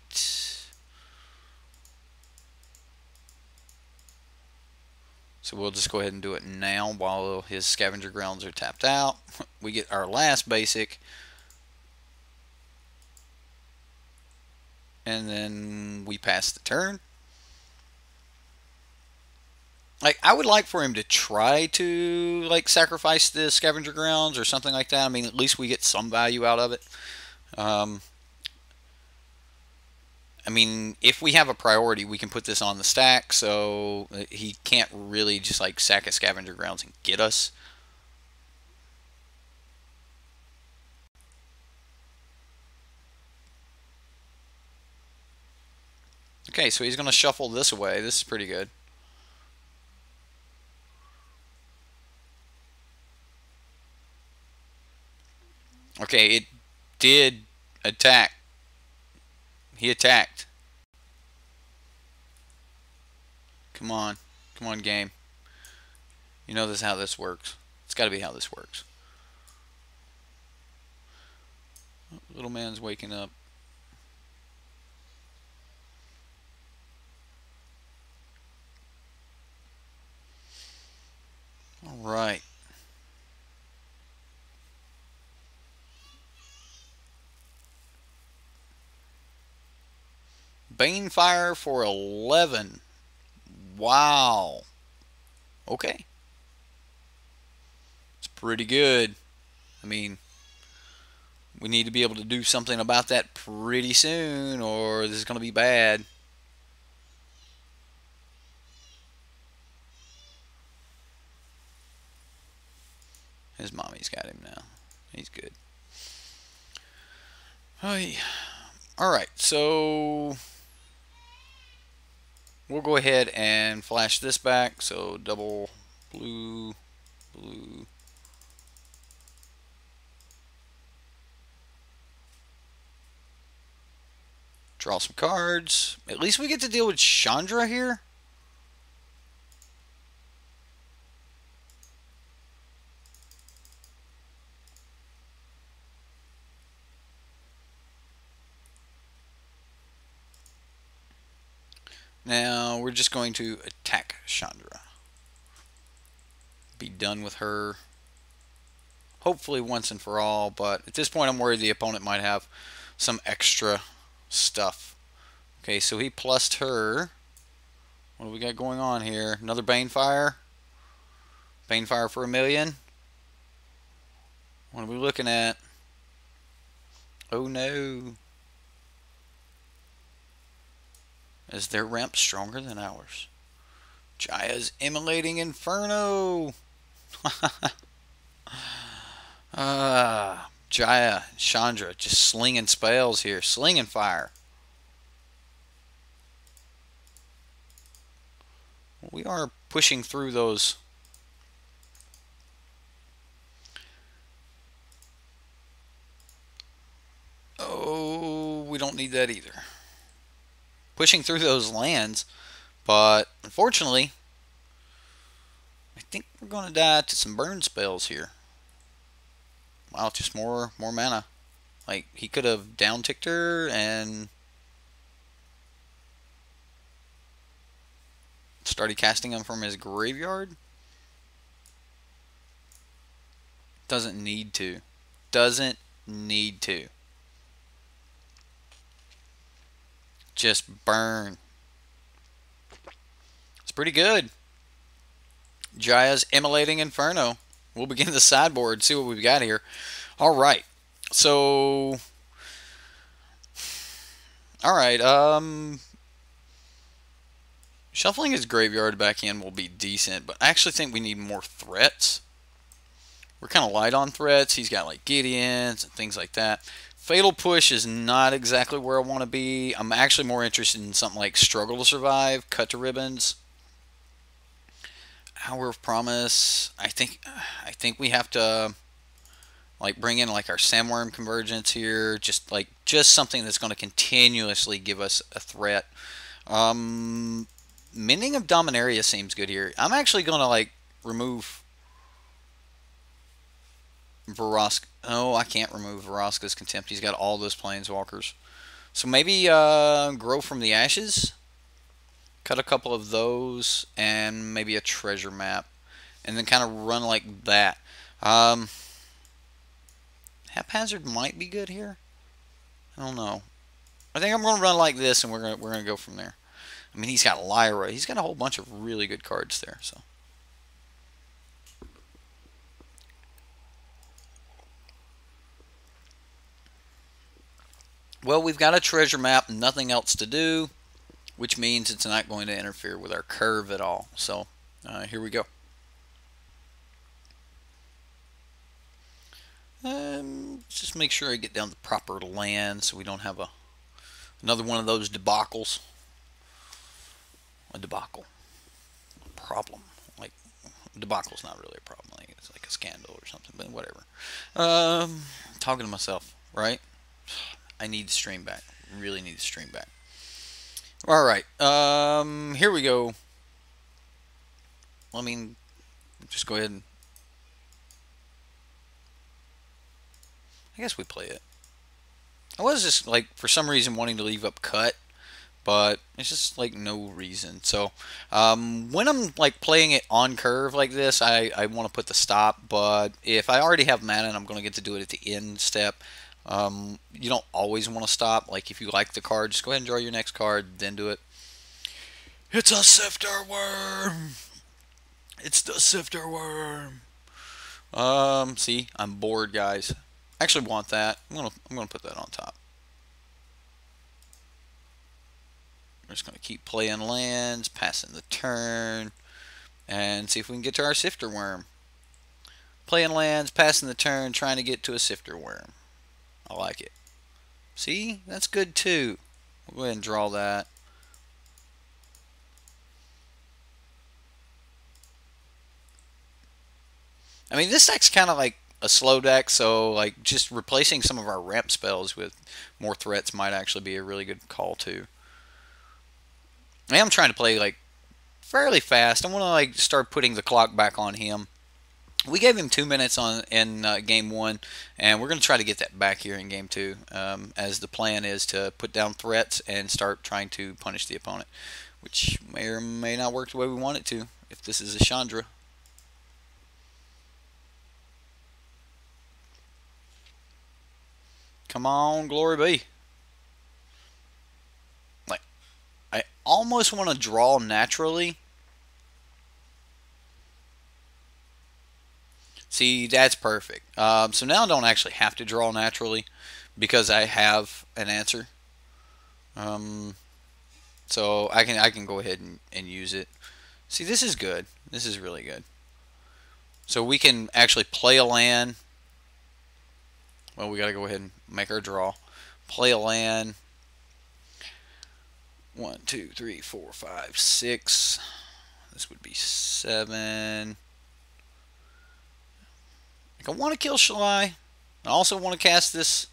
So we'll just go ahead and do it now while his scavenger grounds are tapped out. We get our last basic. And then we pass the turn. Like, I would like for him to try to, like, sacrifice the scavenger grounds or something like that. I mean, at least we get some value out of it. I mean, if we have a priority, we can put this on the stack, so he can't really just, like, sack a scavenger grounds and get us. Okay, so he's going to shuffle this away. This is pretty good. Okay, it did attack. He attacked. Come on. Come on, game. You know this is how this works. It's got to be how this works. Little man's waking up. All right. Banefire for 11. Wow. Okay. It's pretty good. I mean, we need to be able to do something about that pretty soon, or this is going to be bad. His mommy's got him now. He's good. Alright, so we'll go ahead and flash this back. So double blue, blue. Draw some cards. At least we get to deal with Chandra here. Now we're just going to attack Chandra. Be done with her. Hopefully once and for all, but at this point I'm worried the opponent might have some extra stuff. Okay, so he plussed her. What do we got going on here? Another Banefire. Banefire for 1,000,000. What are we looking at? Oh no. Is their ramp stronger than ours? Jaya's Immolating Inferno. Jaya, Chandra, just slinging spells here. Slinging fire. We are pushing through those. Oh, we don't need that either. Pushing through those lands, but unfortunately, I think we're going to die to some burn spells here. Wow, just more mana. Like, he could have down-ticked her and started casting them from his graveyard. Doesn't need to. Doesn't need to. Just burn. It's pretty good. Jaya's Immolating Inferno. We'll begin the sideboard, see what we've got here. Alright. So, alright, shuffling his graveyard back in will be decent, but I actually think we need more threats. We're kind of light on threats. He's got like Gideons and things like that. Fatal Push is not exactly where I want to be. I'm actually more interested in something like Struggle to Survive, Cut to Ribbons, Hour of Promise. I think we have to like bring in like our Sandworm Convergence here, just something that's going to continuously give us a threat. Mending of Dominaria seems good here. I'm actually going to like remove Vraska. Oh, I can't remove Vraska's Contempt. He's got all those Planeswalkers. So maybe Grow from the Ashes. Cut a couple of those and maybe a treasure map. And then kind of run like that. Haphazard might be good here. I don't know. I think I'm going to run like this and we're gonna go from there. I mean, he's got Lyra. He's got a whole bunch of really good cards there. So. Well, we've got a treasure map, nothing else to do, which means it's not going to interfere with our curve at all. So, here we go. Just make sure I get down the proper land so we don't have another one of those debacles. A debacle. Problem. Like, debacle's not really a problem. Like, it's like a scandal or something, but whatever. Talking to myself, right? I need to stream back. Really need to stream back. Alright. Here we go. I mean, just go ahead and... I guess we play it. I was just, like, for some reason wanting to leave up cut, but it's just, like, no reason. So, when I'm, like, playing it on curve like this, I want to put the stop, but if I already have mana and I'm going to get to do it at the end step, you don't always want to stop. Like, if you like the card, just go ahead and draw your next card, then do it. It's a Sifter Wurm! It's the Sifter Wurm! See, I'm bored, guys. I actually want that. I'm gonna put that on top. We're just gonna keep playing lands, passing the turn, and see if we can get to our Sifter Wurm. Playing lands, passing the turn, trying to get to a Sifter Wurm. I like it. See, that's good too. We'll go ahead and draw that. I mean, this deck's kind of like a slow deck, so like just replacing some of our ramp spells with more threats might actually be a really good call too. I am trying to play like fairly fast. I want to like start putting the clock back on him. We gave him 2 minutes in game 1, and we're going to try to get that back here in game 2, as the plan is to put down threats and start trying to punish the opponent, which may or may not work the way we want it to if this is a Chandra. Come on, glory be. Like, I almost want to draw naturally. See, that's perfect. So now I don't actually have to draw naturally because I have an answer. So I can go ahead and use it. See, this is good. This is really good. So we can actually play a land. Well, we got to go ahead and make our draw. Play a land. 1, 2, 3, 4, 5, 6. This would be 7. I want to kill Shalai. I also want to cast this.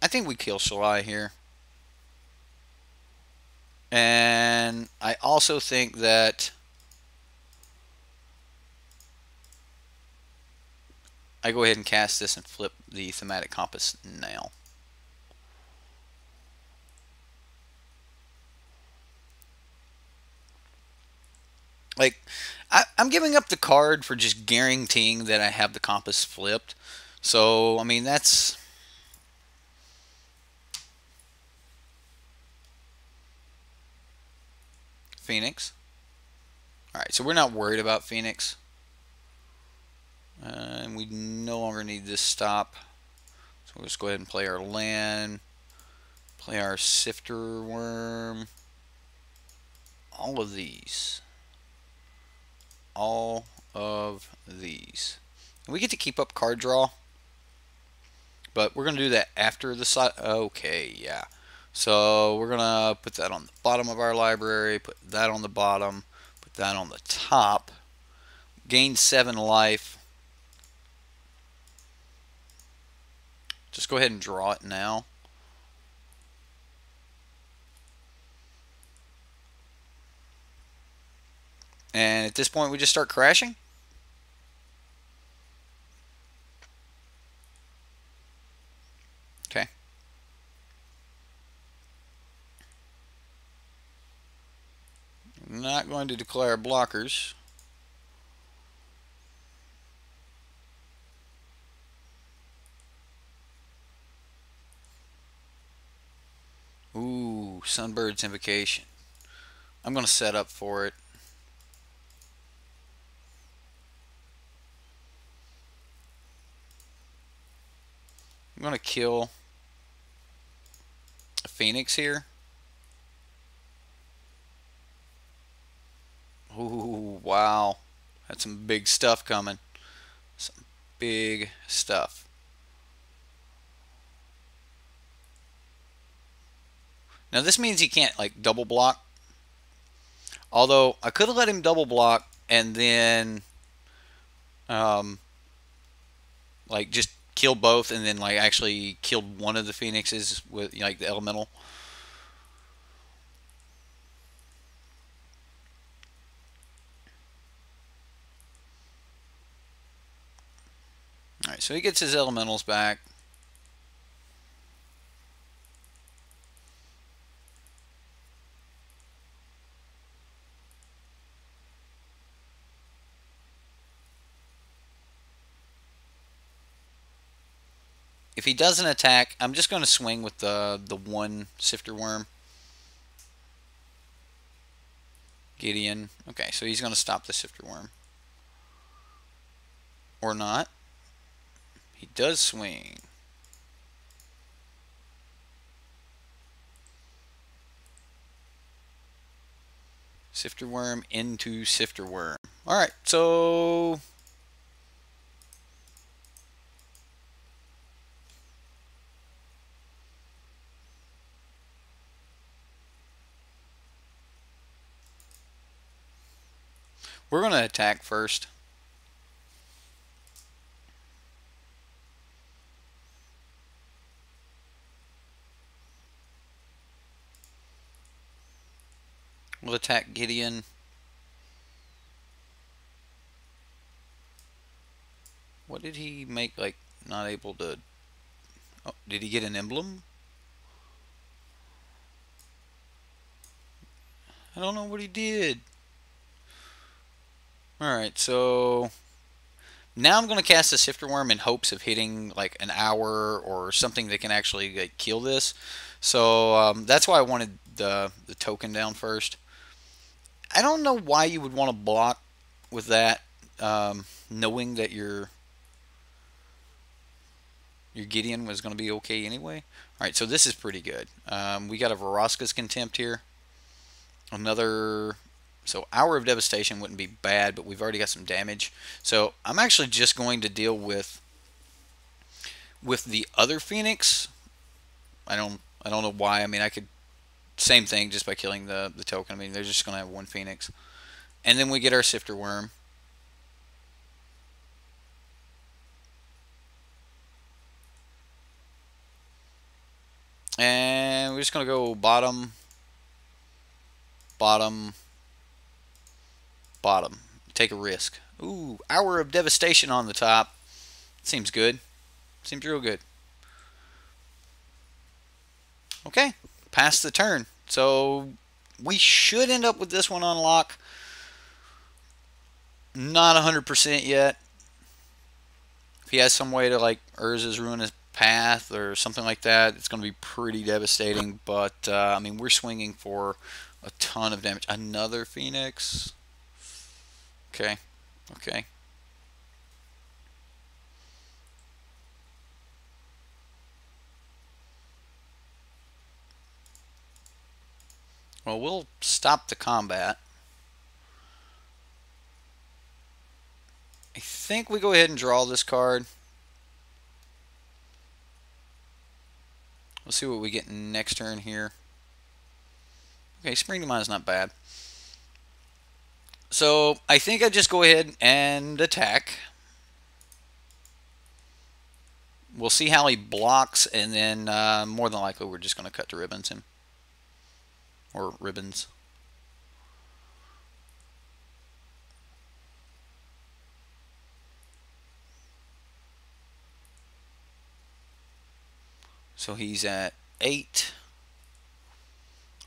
I think we kill Shalai here. And I also think that I go ahead and cast this and flip the Thematic Compass now. Like, I'm giving up the card for just guaranteeing that I have the compass flipped. So, I mean, that's... Phoenix. Alright, so we're not worried about Phoenix. And we no longer need this stop. So we'll just go ahead and play our land. Play our Sifter Wurm. All of these. All of these. We get to keep up card draw. But we're going to do that after the side. Okay, yeah. So we're going to put that on the bottom of our library, put that on the bottom, put that on the top. Gain 7 life. Just go ahead and draw it now. And at this point, we just start crashing. Okay. I'm not going to declare blockers. Ooh, Sunbird's Invocation. I'm going to set up for it. I'm going to kill a Phoenix here. Ooh, wow. That's some big stuff coming. Some big stuff. Now this means he can't like double block. Although I could have let him double block and then like just kill both and then like actually killed one of the Phoenixes with like the elemental. Alright, so he gets his elementals back. If he doesn't attack, I'm just going to swing with the one Sifter Wurm. Gideon. Okay, so he's going to stop the Sifter Wurm. Or not. He does swing. Sifter Wurm into Sifter Wurm. Alright, so we're going to attack first. We'll attack Gideon. What did he make, like, not able to... Oh, did he get an emblem? I don't know what he did. Alright, so... Now I'm going to cast a Sifter Wurm in hopes of hitting, like, an hour or something that can actually like, kill this. So, that's why I wanted the token down first. I don't know why you would want to block with that, knowing that your Gideon was going to be okay anyway. Alright, so this is pretty good. We got a Vraska's Contempt here. Another... So Hour of Devastation wouldn't be bad, but we've already got some damage. So I'm actually just going to deal with the other Phoenix. I don't know why. I mean, I could... Same thing, just by killing the token. I mean, they're just going to have one Phoenix. And then we get our Sifter Wurm. And we're just going to go bottom, bottom, bottom. Take a risk. Ooh, Hour of Devastation on the top. Seems good. Seems real good. Okay, pass the turn. So we should end up with this one on lock. Not 100% yet. If he has some way to like Urza's Ruinous Path or something like that, it's going to be pretty devastating. But I mean, we're swinging for a ton of damage. Another Phoenix. Okay. Okay. Well, we'll stop the combat. I think we go ahead and draw this card. Let's see what we get next turn here. Okay, Spring to Mind is not bad. So I think I just go ahead and attack. We'll see how he blocks, and then more than likely we're just going to cut to ribbons him. Or ribbons. So he's at 8.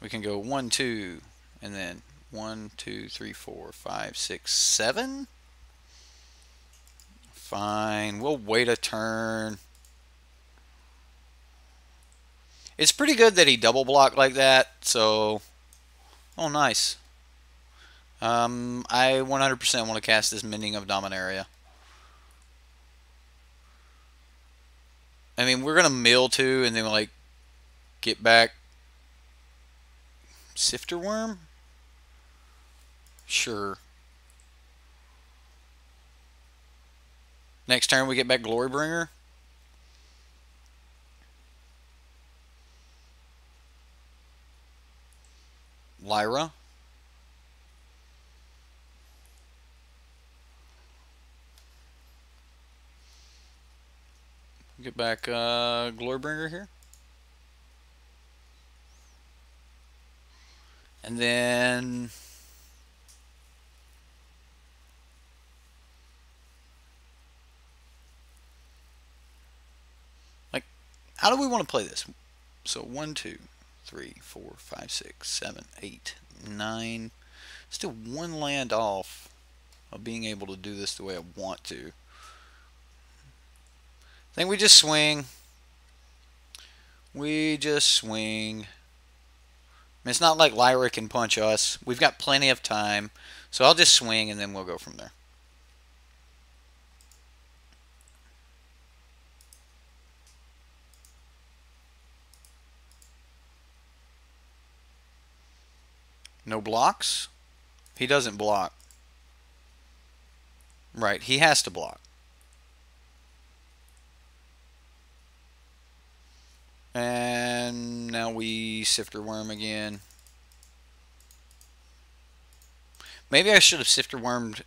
We can go 1, 2, and then 1, 2, 3, 4, 5, 6, 7. Fine. We'll wait a turn. It's pretty good that he double blocked like that. So, oh, nice. I 100% want to cast this Mending of Dominaria. I mean, we're gonna mill 2 and then like get back Sifter Wurm. Sure. Next turn we get back Glorybringer. Lyra. Get back Glorybringer here. And then like, how do we want to play this? So 1, 2, 3, 4, 5, 6, 7, 8, 9. Still one land off of being able to do this the way I want to. I think we just swing. We just swing. I mean, it's not like Lyra can punch us. We've got plenty of time. So I'll just swing and then we'll go from there. No blocks? He doesn't block. Right, he has to block. And now we Sifter Wurm again. Maybe I should have Sifter Wurmed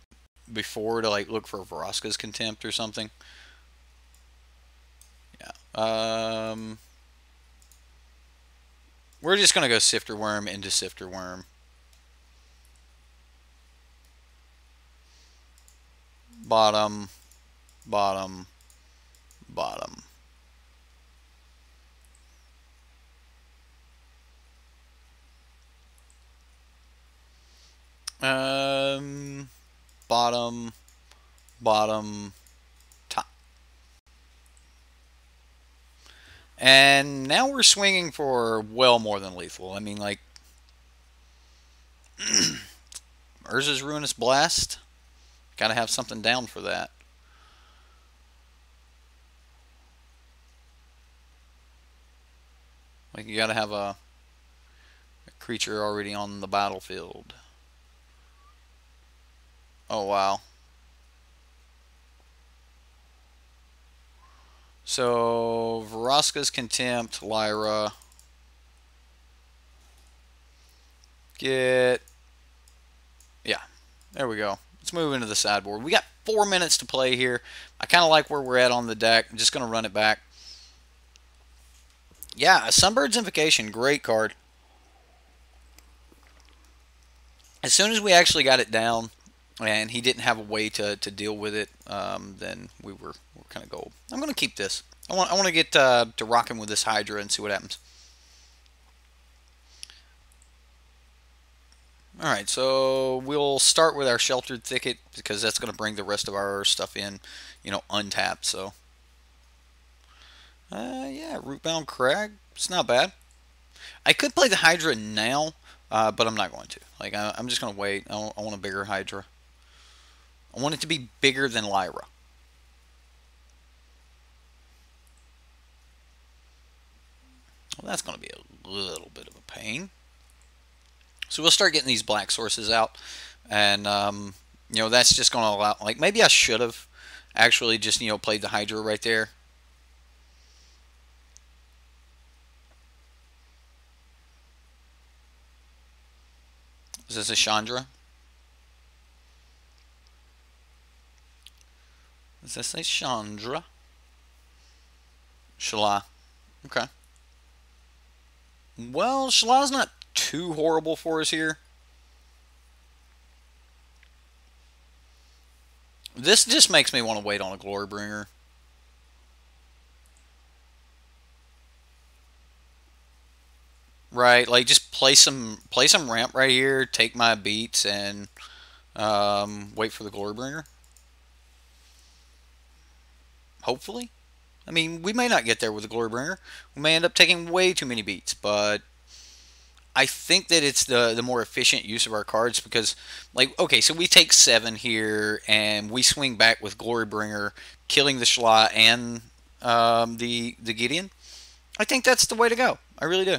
before to like look for Vraska's Contempt or something. Yeah. We're just gonna go Sifter Wurm into Sifter Wurm. Bottom, bottom, bottom. Bottom, bottom, top. And now we're swinging for well more than lethal. I mean, like, Urza's Ruinous Blast. Gotta have something down for that. Like, you gotta have a creature already on the battlefield. Oh, wow. So, Vraska's Contempt, Lyra. Get... Yeah, there we go. Let's move into the sideboard. We got 4 minutes to play here. I kind of like where we're at on the deck. I'm just going to run it back. Yeah, Sunbird's Invocation, great card. As soon as we actually got it down, and he didn't have a way to deal with it, then we're kind of gold. I'm going to keep this. I want to get to rocking with this Hydra and see what happens. Alright, so we'll start with our Sheltered Thicket, because that's going to bring the rest of our stuff in, you know, untapped, so. Yeah, Rootbound Crag, it's not bad. I could play the Hydra now, but I'm not going to. Like, I'm just going to wait. I want a bigger Hydra. I want it to be bigger than Lyra. Well, that's going to be a little bit of a pain. So we'll start getting these black sources out. And, you know, that's just going to allow... Like, maybe I should have actually just, you know, played the Hydra right there. Is this a Chandra? Is this a Chandra? Shala. Okay. Well, Shala's not too horrible for us here. This just makes me want to wait on a Glorybringer. Right, like just play some ramp right here, take my beats, and wait for the Glorybringer. Hopefully. I mean, we may not get there with the Glorybringer. We may end up taking way too many beats, but I think that it's the more efficient use of our cards because, like, okay, so we take 7 here and we swing back with Glorybringer, killing the Schla and the Gideon. I think that's the way to go. I really do.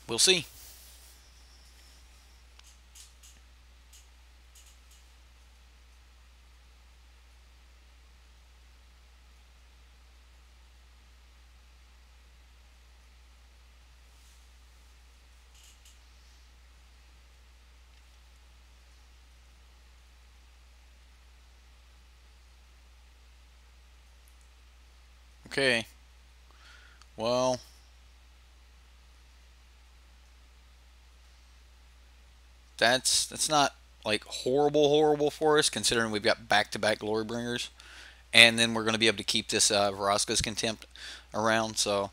We'll see. Okay. Well, that's not like horrible for us considering we've got back-to-back Glorybringers, and then we're going to be able to keep this Vraska's Contempt around. So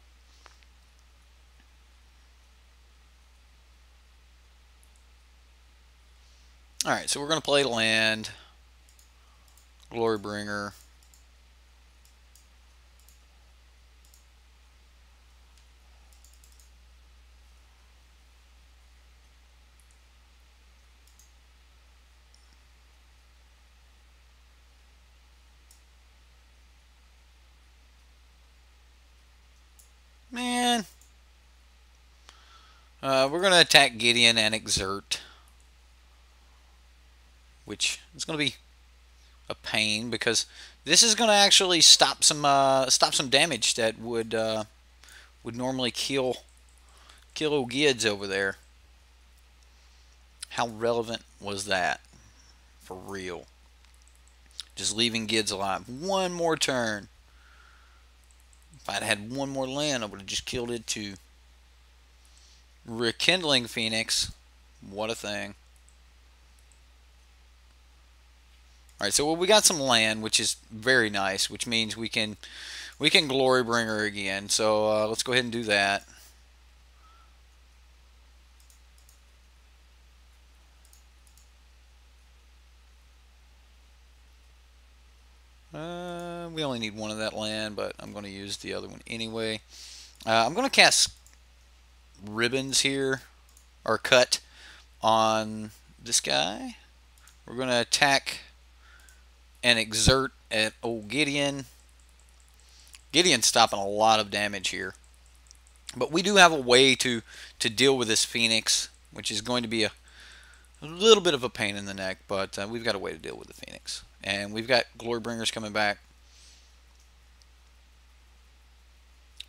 all right, so we're going to play land, Glorybringer. Man, we're going to attack Gideon and Exert, which is going to be a pain because this is going to actually stop some damage that would normally kill old Gids over there. How relevant was that? For real. Just leaving Gids alive. One more turn. If I'd had one more land, I would have just killed it too. Rekindling Phoenix. What a thing. Alright, so we got some land, which is very nice, which means we can Glorybringer again. So let's go ahead and do that. We only need one of that land, but I'm going to use the other one anyway. I'm going to cast Ribbons here, or Cut, on this guy. We're going to attack and Exert at old Gideon. Gideon's stopping a lot of damage here. But we do have a way to deal with this Phoenix, which is going to be a little bit of a pain in the neck, but we've got a way to deal with the Phoenix. And we've got Glorybringers coming back.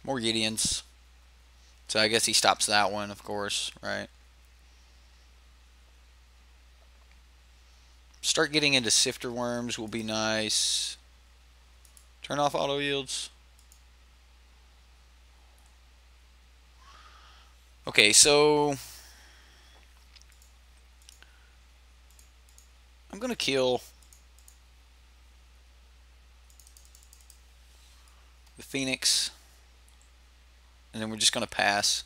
More Gideons. So I guess he stops that one, of course, right? Start getting into Sifter Wurms will be nice. Turn off auto yields. Okay, so I'm going to kill the Phoenix, and then we're just going to pass.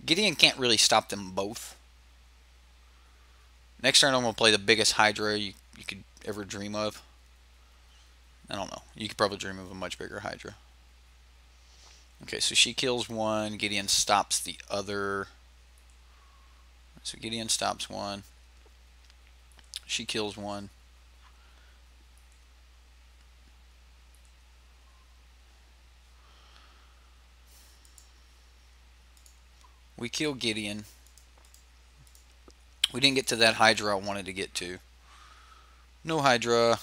Gideon can't really stop them both. Next turn I'm going to play the biggest Hydra you could ever dream of. I don't know. You could probably dream of a much bigger Hydra. Okay, so she kills one. Gideon stops the other. So Gideon stops one. She kills one. We kill Gideon. We didn't get to that Hydra I wanted to get to. No Hydra.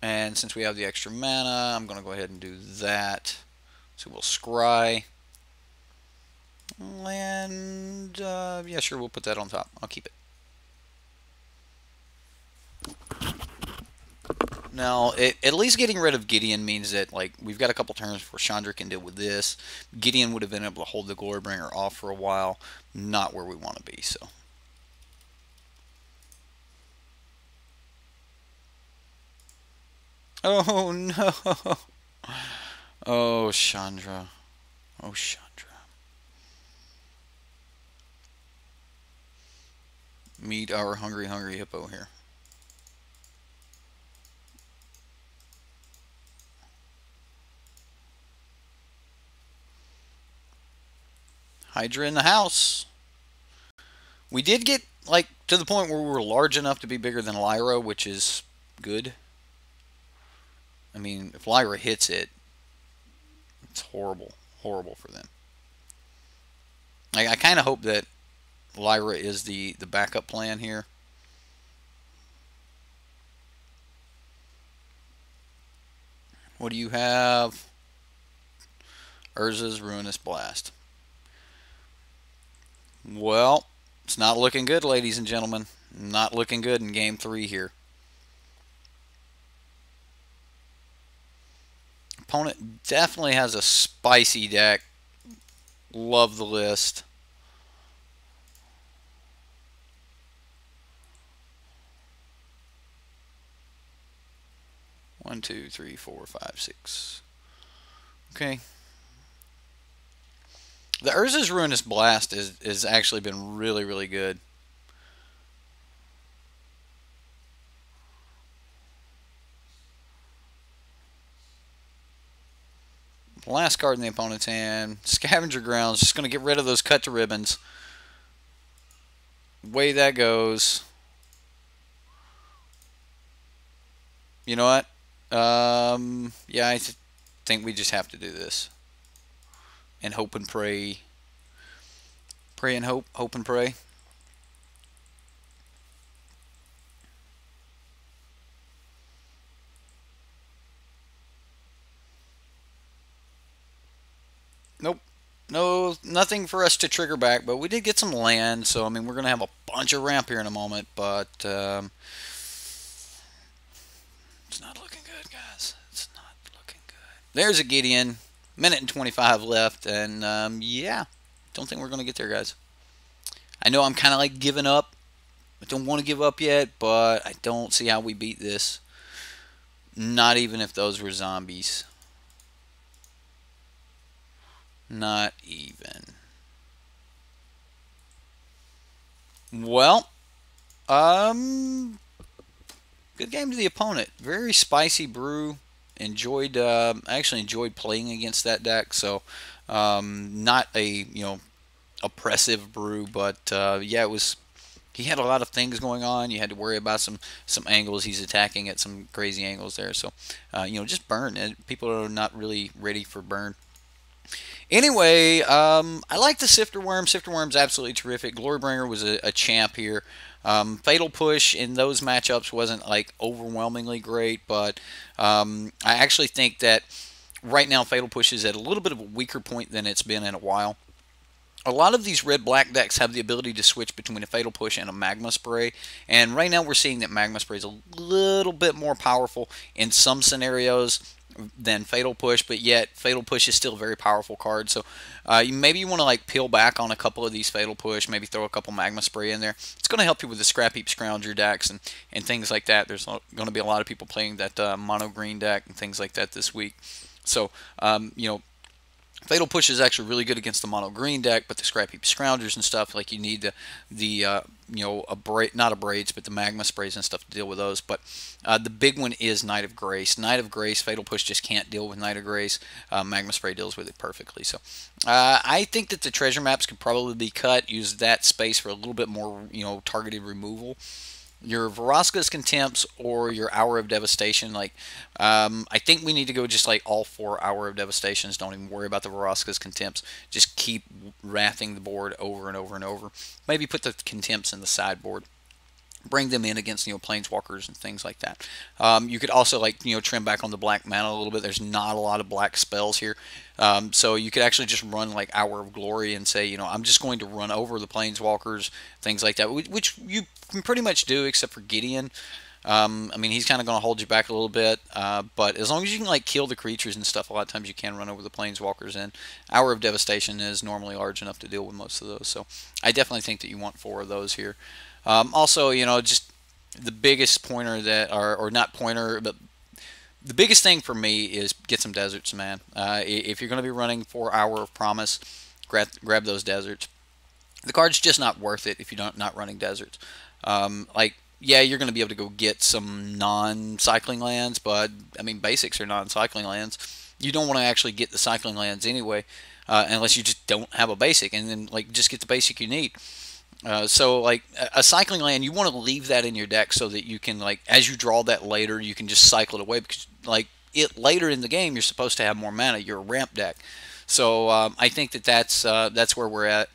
And since we have the extra mana, I'm going to go ahead and do that. So we'll scry. And, yeah, sure, we'll put that on top. I'll keep it. Now, at least getting rid of Gideon means that, like, we've got a couple turns before Chandra can deal with this. Gideon would have been able to hold the Glorybringer off for a while. Not where we want to be, so. Oh, no. Oh, Chandra. Oh, Chandra. Meet our hungry, hungry hippo here. Hydra in the house. We did get, like, to the point where we were large enough to be bigger than Lyra, which is good. I mean, if Lyra hits it, it's horrible. Horrible for them. I kind of hope that Lyra is the backup plan here. What do you have? Urza's Ruinous Blast. Well, it's not looking good, ladies and gentlemen. Not looking good in Game 3 here. Opponent definitely has a spicy deck. Love the list. One, two, three, four, five, six. Okay. The Urza's Ruinous Blast is actually been really, really good. Last card in the opponent's hand. Scavenger Grounds. Just going to get rid of those cut to ribbons. Way that goes. You know what? Yeah, I think we just have to do this. And hope and pray. Pray and hope. Hope and pray. Nope. No, nothing for us to trigger back, but we did get some land, so I mean, we're going to have a bunch of ramp here in a moment, but it's not looking good, guys. It's not looking good. There's a Gideon. Minute and 25 left, and yeah, don't think we're going to get there, guys. I know I'm kind of like giving up. I don't want to give up yet, but I don't see how we beat this. Not even if those were zombies. Not even. Well, good game to the opponent. Very spicy brew. Enjoyed. I actually enjoyed playing against that deck. So, not a oppressive brew, but yeah, it was. He had a lot of things going on. You had to worry about some angles. He's attacking at some crazy angles there. So, just burn. And people are not really ready for burn. Anyway, I like the Sifter Wurm. Sifter Wurm's absolutely terrific. Glorybringer was a champ here. Fatal Push in those matchups wasn't like overwhelmingly great, but I actually think that right now Fatal Push is at a little bit of a weaker point than it's been in a while. A lot of these red-black decks have the ability to switch between a Fatal Push and a Magma Spray, and right now we're seeing that Magma Spray is a little bit more powerful in some scenarios than Fatal Push, but yet Fatal Push is still a very powerful card. So maybe you want to like peel back on a couple of these Fatal Push, maybe throw a couple Magma Spray in there. It's going to help you with the Scrap Heap Scrounger decks and things like that. There's going to be a lot of people playing that mono green deck and things like that this week. So Fatal Push is actually really good against the mono green deck, but the Scrap Heap Scroungers and stuff, like you need not Abrades, but the Magma Sprays and stuff to deal with those. But the big one is Knight of Grace. Knight of Grace, Fatal Push just can't deal with Knight of Grace. Magma Spray deals with it perfectly. So I think that the treasure maps could probably be cut, use that space for a little bit more targeted removal. Your Vraska's Contempts or your Hour of Devastation, I think we need to go just like all 4 Hour of Devastations. Don't even worry about the Vraska's Contempts. Just keep wrathing the board over and over and over. Maybe put the Contempts in the sideboard. bring them in against planeswalkers and things like that. You could also like trim back on the black mana a little bit. There's not a lot of black spells here, so you could actually just run like Hour of Glory and say I'm just going to run over the planeswalkers, things like that, which you can pretty much do except for Gideon. I mean, he's kind of going to hold you back a little bit, but as long as you can like kill the creatures and stuff, a lot of times you can run over the planeswalkers. And Hour of Devastation is normally large enough to deal with most of those. So I definitely think that you want 4 of those here. Also, just the biggest pointer that, or not pointer, but the biggest thing for me is get some deserts, man. If you're going to be running 4 Hour of Promise, grab those deserts. The card's just not worth it if you're not running deserts. Like, yeah, you're going to be able to go get some non-cycling lands, but I mean, basics are non-cycling lands. You don't want to actually get the cycling lands anyway, unless you just don't have a basic, and then like just get the basic you need. So like a cycling land, you want to leave that in your deck so that you can, like, as you draw that later, you can just cycle it away, because like it later in the game you're supposed to have more mana. You're a ramp deck, so I think that's where we're at.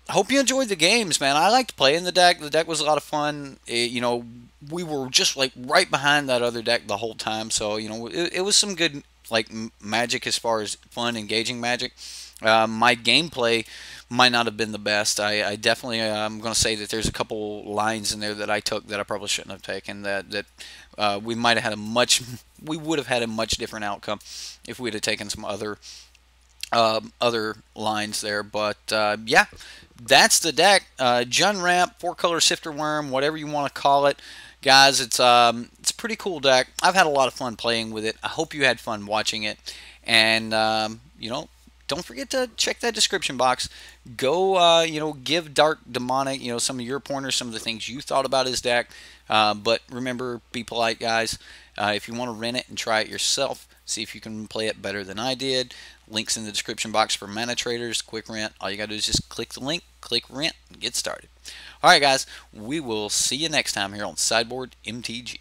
Hope you enjoyed the games, man. I liked playing the deck. The deck was a lot of fun. We were just like right behind that other deck the whole time, so it was some good like magic as far as fun, engaging magic. My gameplay might not have been the best. I definitely I'm going to say that there's a couple lines in there that I took that I probably shouldn't have taken. We might have had we would have had a much different outcome if we'd have taken some other lines there. But yeah, that's the deck. Jun Ramp, 4-color Sifter Wurm, whatever you want to call it, guys. It's a pretty cool deck. I've had a lot of fun playing with it. I hope you had fun watching it, and don't forget to check that description box. Go, give Dark Demonic, some of your pointers, some of the things you thought about his deck. But remember, be polite, guys. If you want to rent it and try it yourself, see if you can play it better than I did. Links in the description box for Mana Traders, Quick Rent. All you got to do is just click the link, click rent, and get started. All right, guys, we will see you next time here on Sideboard MTG.